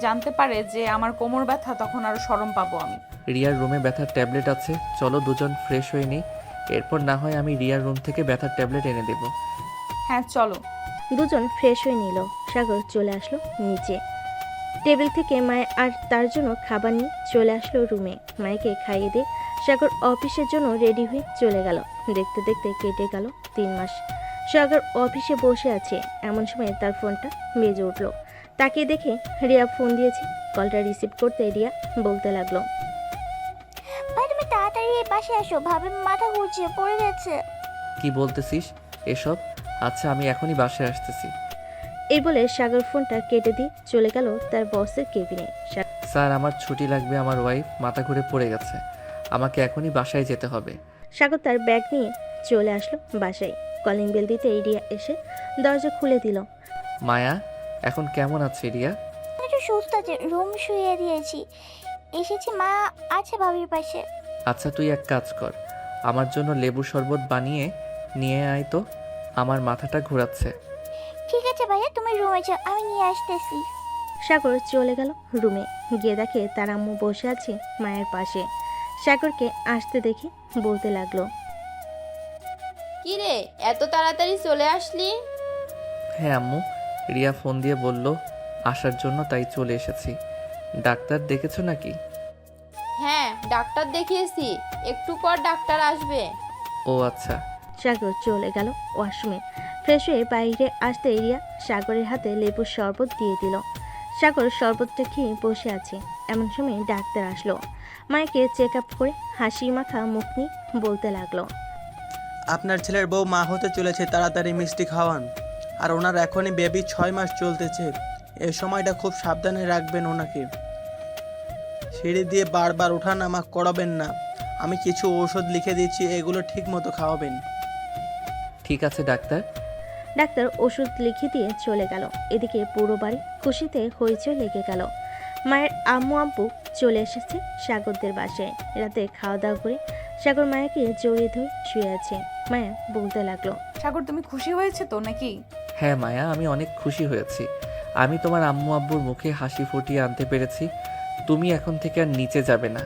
C: জানতে পারে যে আমার কোমর ব্যথা, তখন আরও শরম পাবো আমি।
A: রিয়ার রুমে ব্যথার ট্যাবলেট আছে, চলো দুজন ফ্রেশ হয়ে নিই, এরপর না হয় আমি রিয়ার রুম থেকে ব্যথার ট্যাবলেট এনে দেব।
C: হ্যাঁ চলো।
B: দুজন ফ্রেশ হয়ে নিল। সাগর চলে আসলো নিচে। টেবিল থেকে মায়ে আর তার জন্য খাবার নিয়ে চলে আসলো রুমে। মায়েকে খাইয়ে দিয়ে সাগর অফিসের জন্য রেডি হয়ে চলে গেল। দেখতে দেখতে কেটে গেল 3 মাস। সাগর অফিসে বসে আছে, এমন সময় তার ফোনটা বেজে উঠলো। তাকে দেখে রিয়া ফোন দিয়েছে। কলটা রিসিভ করতে রিয়া বলতে লাগলো,
D: ভাই তুমি তাড়াতাড়ি এই পাশে আসো, ভাবে মাথা ঘুরছে, পড়ে গেছে।
A: কি বলতেছিস এসব? আচ্ছা, আমি এখনই বাসায় আসতেছি।
B: এই বলে সাগর ফোনটা কেটে দিয়ে চলে গেল তার বসের কেবিনে।
A: স্যার, আমার ছুটি লাগবে, আমার ওয়াইফ মাথা ঘুরে পড়ে গেছে, আমাকে এখনই বাসায় যেতে হবে।
B: সাগর তার ব্যাগ নিয়ে চলে আসলো বাসায়। কলিং বেল দিতে রিয়া এসে দরজা খুলে দিল।
A: মায়া, এখন কেমন আছে রিয়া?
D: একটু সুস্থ আছে, রুম শুয়ে দিয়েছি। এসেছি, মা আছে ভাবির পাশে।
A: আচ্ছা, তুই এক কাজ কর, আমার জন্য লেবু শরবত বানিয়ে নিয়ে আয় তো, আমার মাথাটা ঘোরাচ্ছে।
D: ঠিক আছে ভাইয়া, তুমি রুমে যাও, আমি নিয়ে আসতেছি।
B: সাগর চলে গেল রুমে। গিয়ে দেখে তার আম্মু বসে আছে মায়ের পাশে। সাগরকে আসতে দেখে বলতে লাগলো,
E: কি রে, এত তাড়াতাড়ি চলে আসলি?
A: হ্যাঁ আম্মু, রিয়া ফোন দিয়ে বলল আসার জন্য, তাই চলে এসেছি। ডাক্তার দেখেছো নাকি?
E: হ্যাঁ, ডাক্তার দেখিয়েছি, একটু পর ডাক্তার আসবে।
A: ও আচ্ছা।
B: সাগর চলে গেল ওয়াশরুমে। ফ্রেশ হয়ে বাইরে আসতে রিয়া সাগরের হাতে লেবুর শরবত দিয়ে দিল। সাগর শরবতটা খেয়ে বসে আছে, এমন সময় ডাক্তার আসলো। মায়েকে চেক আপ করে হাসি মাখা মুখ নিয়ে বলতে লাগলো,
F: আপনার ছেলের বউ মা হতে চলেছে, তাড়াতাড়ি মিষ্টি খাওয়ান। আর ওনার এখনই বেবি 6 মাস চলতেছে, এই সময়টা খুব সাবধানে রাখবেন ওনাকে। সিঁড়ি দিয়ে বারবার ওঠানামা করাবেন না। আমি কিছু ঔষধ লিখে দিচ্ছি, এগুলো ঠিক মতো খাওয়াবেন।
A: ঠিক আছে ডাক্তার।
B: ডাক্তার ওষুধ লিখে দিয়ে চলে গেল। এদিকে পুরো বাড়ি খুশিতে হইচই লেগে গেল। মায়ের আম্মু আব্বু চলে এসেছে সাগরদের বাসায়। রাতে খাওয়া দাওয়া করে সাগর মায়াকে জড়িয়ে ধরে শুয়ে আছে। মায়া বলতে লাগলো,
C: সাগর তুমি খুশি হয়েছে তো নাকি?
A: হ্যাঁ মায়া, আমি অনেক খুশি হয়েছি। আমি তোমার আম্মু আব্বুর মুখে হাসি ফুটিয়ে আনতে পেরেছি। তুমি এখন থেকে আর নিচে যাবে না।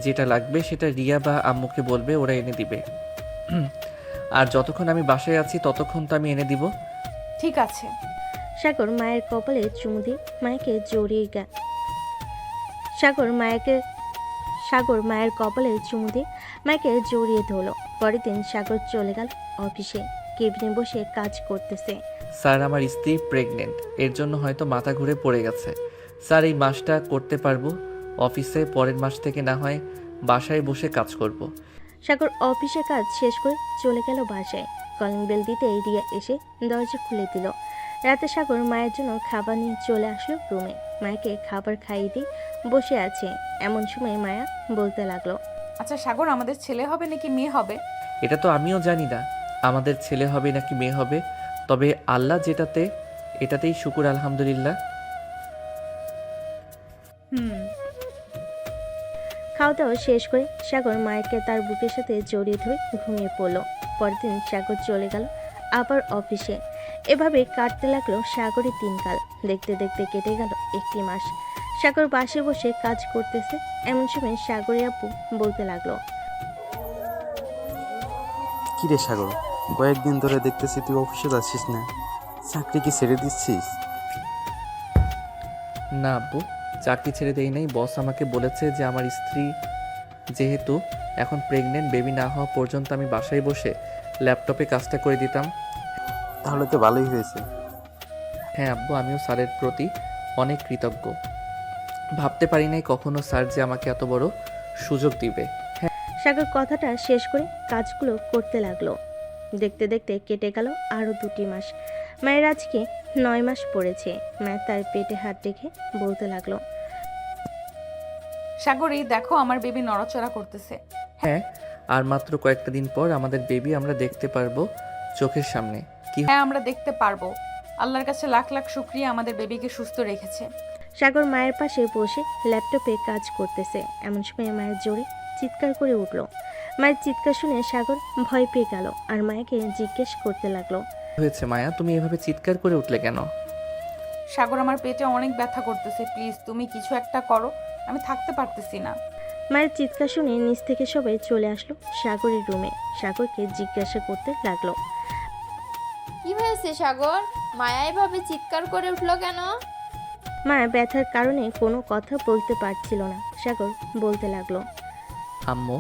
A: যেটা লাগবে সেটা রিয়া বা আম্মুকে বলবে, ওরা এনে দিবে। আর যতক্ষণ আমি বাসায় আছি ততক্ষণ তো আমি এনে দিব।
C: ঠিক আছে।
B: সাগর মায়ের কপালে চুমু দিয়ে মায়াকে জড়িয়ে সাগর মায়ের কপালে চুমু দিয়ে মাকে জড়িয়ে ধরলো। পরের দিন সাগর চলে গেল অফিসে। কেবিনে বসে কাজ করতেছে।
A: স্যার, আমার স্ত্রী প্রেগনেন্ট, এর জন্য হয়তো মাথা ঘুরে পড়ে গেছে। স্যার, এই মাসটা করতে পারবো অফিসে, পরের মাস থেকে না হয় বাসায় বসে কাজ করব।
B: সাগর অফিসে কাজ শেষ করে চলে গেল বাসায়। কলিং বেল দিতে রিয়া এসে দরজা খুলে দিল। রাতে সাগর মায়ের জন্য খাবার নিয়ে চলে আসলো রুমে। মায়াকে খাবার খাইয়ে দিয়ে বসে আছে। এমন সময় মায়া বলতে লাগলো,
C: আচ্ছা সাগর, আমাদের ছেলে হবে নাকি মেয়ে হবে?
A: এটা তো আমিও জানি না আমাদের ছেলে হবে নাকি মেয়ে হবে, তবে আল্লাহ যেটাতে, এটাতেই শুকুর আলহামদুলিল্লাহ।
B: খাওয়া দাওয়া শেষ করে সাগর মায়াকে তার বুকের সাথে জড়িয়ে ধরে ঘুমিয়ে পড়লো। পরের দিন সাগর চলে গেল আবার অফিসে। এভাবে কাটতে লাগলো সাগরের দিনকাল। দেখতে দেখতে কেটে গেল 1 মাস। সাগর বাসে বসে কাজ করতেছে। এমন সময় সাগরের আপু বলতে লাগলো,
P: কি রে সাগর, কয়েকদিন ধরে দেখতেছি তুই অফিসে যাচ্ছিস না, চাকরি কি ছেড়ে দিচ্ছিস?
A: না আব্বু, চাকরি ছেড়ে দেই নাই। বস আমাকে বলেছে যে আমার স্ত্রী যেহেতু এখন প্রেগনেন্ট, বেবি না হওয়া পর্যন্ত আমি বাসায় বসে ল্যাপটপে কাজটা করে দিতাম।
P: তাহলে তো ভালোই হয়েছে।
A: হ্যাঁ আব্বু, আমিও স্যারের প্রতি অনেক কৃতজ্ঞ। ভাবতে পারি নাই কখনো স্যার যে আমাকে এত বড় সুযোগ দিবে।
B: সাগর কথাটা শেষ করে কাজগুলো করতে লাগলো। দেখতে দেখতে কেটে গেল আরও 2 মাস। মায়ের আজকে 9 মাস পড়েছে। মায়ের তার পেটে হাত রেখে বলতে লাগলো,
C: সাগর, এই দেখো আমার বেবি নড়াচড়া করতেছে।
A: হ্যাঁ, আর মাত্র কয়েকটা দিন পর আমাদের বেবি আমরা দেখতে পারবো চোখের সামনে। কি
C: হ্যাঁ, আমরা দেখতে পারবো। আল্লাহর কাছে লাখ লাখ শুকরিয়া আমাদের বেবিকে সুস্থ রেখেছে।
B: সাগর মায়ের পাশে বসে ল্যাপটপে কাজ করতেছে। এমন সময় মায়ের জোরে চিৎকার করে উঠল। মায়ের চিৎকার শুনে সাগর ভয় পেয়ে গেল আর মায়াকে জিজ্ঞেস করতে লাগলো,
A: হয়েছে মায়া, তুমি এভাবে চিৎকার করে উঠলে কেন?
C: সাগর, আমার পেটে অনেক ব্যথা করতেছে, প্লিজ তুমি কিছু একটা করো, আমি থাকতে পারতেছি না।
B: মায়ের চিৎকার শুনে নিচ থেকে সবাই চলে আসলো সাগরের রুমে। সাগরকে জিজ্ঞাসা করতে লাগলো,
E: কি হয়েছে সাগর? মায়া এভাবে চিৎকার করে উঠলো কেন?
B: মায়া ব্যথার কারণে কোনো কথা বলতে পারছিল না। সাগর বলতে লাগলো,
A: আম্মু,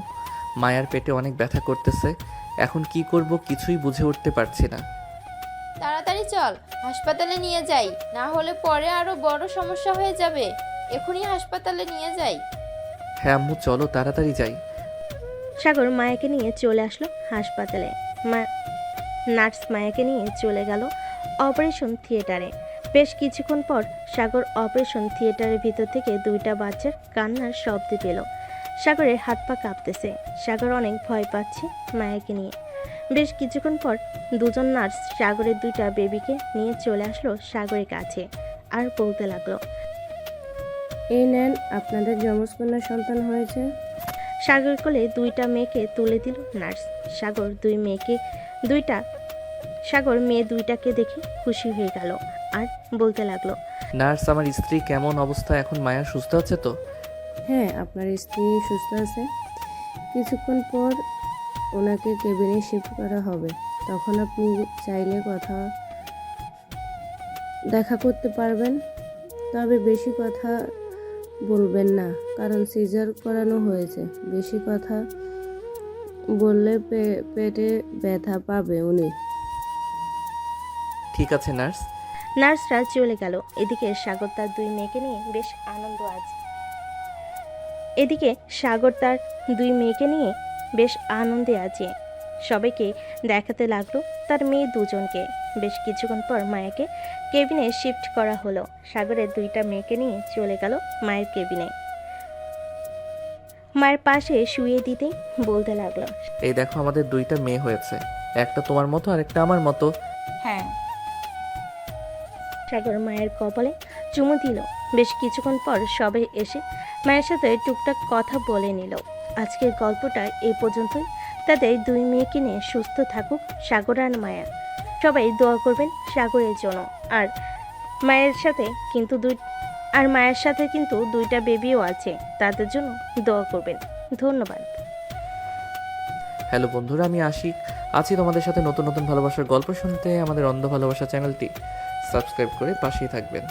A: মায়ার পেটে অনেক ব্যথা করতেছে, এখন কি করব কিছুই বুঝে উঠতে পারছি না।
E: তাড়াতাড়ি চল, হাসপাতালে নিয়ে যাই, না হলে পরে আরো বড় সমস্যা হয়ে যাবে। এখনই হাসপাতালে নিয়ে যাই।
A: হ্যাঁ আম্মু, চলো তাড়াতাড়ি যাই।
B: সাগর মায়াকে নিয়ে চলে আসলো হাসপাতালে। নার্স মায়াকে নিয়ে চলে গেল অপারেশন থিয়েটারে। বেশ কিছুক্ষণ পর সাগর অপারেশন থিয়েটারের ভিতর থেকে 2টা বাচ্চার কান্নার শব্দ পেল। সাগরের হাত পা কাঁপতেছে। সাগর অনেক ভয় পাচ্ছে মায়াকে নিয়ে। বেশ কিছুক্ষণ পর 2জন নার্স সাগরের 2টা বেবিকে নিয়ে চলে আসলো সাগরের কাছে আর বলতে লাগলো,
J: এই নেন, আপনাদের যমজ কন্যা সন্তান হয়েছে।
B: সাগর কোলে 2টা মেয়েকে তুলে দিল নার্স। সাগর মেয়ে 2টাকে দেখে খুশি হয়ে গেল আর বলতে লাগলো,
A: নার্স, আমার স্ত্রী কেমন অবস্থা এখন? মায়া সুস্থ আছে তো?
J: হ্যাঁ, আপনার স্ত্রী সুস্থ আছে। কিছুক্ষণ পর ওনাকে কেবিনে শিফট করা হবে। তখন আপনি চাইলে দেখা করতে পারবেন, তবে বেশি কথা বলবেন না, কারণ সিজার করানো হয়েছে। বেশি কথা বললে পেটে ব্যথা পাবে উনি।
A: ঠিক আছে নার্স।
B: নার্সরা চলে গেল। এদিকে সাগর তার 2 মেয়েকে নিয়ে বেশ আনন্দে আছে। সবাইকে দেখাতে লাগলো তার মেয়ে 2জনকে। বেশ কিছুক্ষণ পর মায়াকে কেবিনে শিফট করা হলো। সাগরের 2টা মেয়েকে নিয়ে চলে গেল মায়ের কেবিনে। মায়ের পাশে শুয়ে দিতে বলতে লাগলো,
A: এই দেখো, আমাদের 2টা মেয়ে হয়েছে, একটা তোমার মতো আর একটা আমার মতো।
C: হ্যাঁ।
B: সাগর মায়ের কপালে চুমু দিল। বেশ কিছুক্ষণ পর সবাই এসে মায়ের সাথে টুকটাক কথা বলে নিল। আজকের গল্পটা এই পর্যন্তই। তাদের 2 মেয়েকে নিয়ে সুস্থ থাকুক সাগর আর মায়া। সবাই দোয়া করবেন সাগরের জন্য। আর মায়ের সাথে কিন্তু দুইটা বেবিও আছে, তাদের জন্য দোয়া করবেন। ধন্যবাদ।
A: হ্যালো বন্ধুরা, আমি আশিক আছি তোমাদের সাথে নতুন নতুন ভালোবাসার গল্প শুনতে। আমাদের অন্ধ ভালোবাসা চ্যানেলটি সাবস্ক্রাইব করে পাশেই থাকবেন।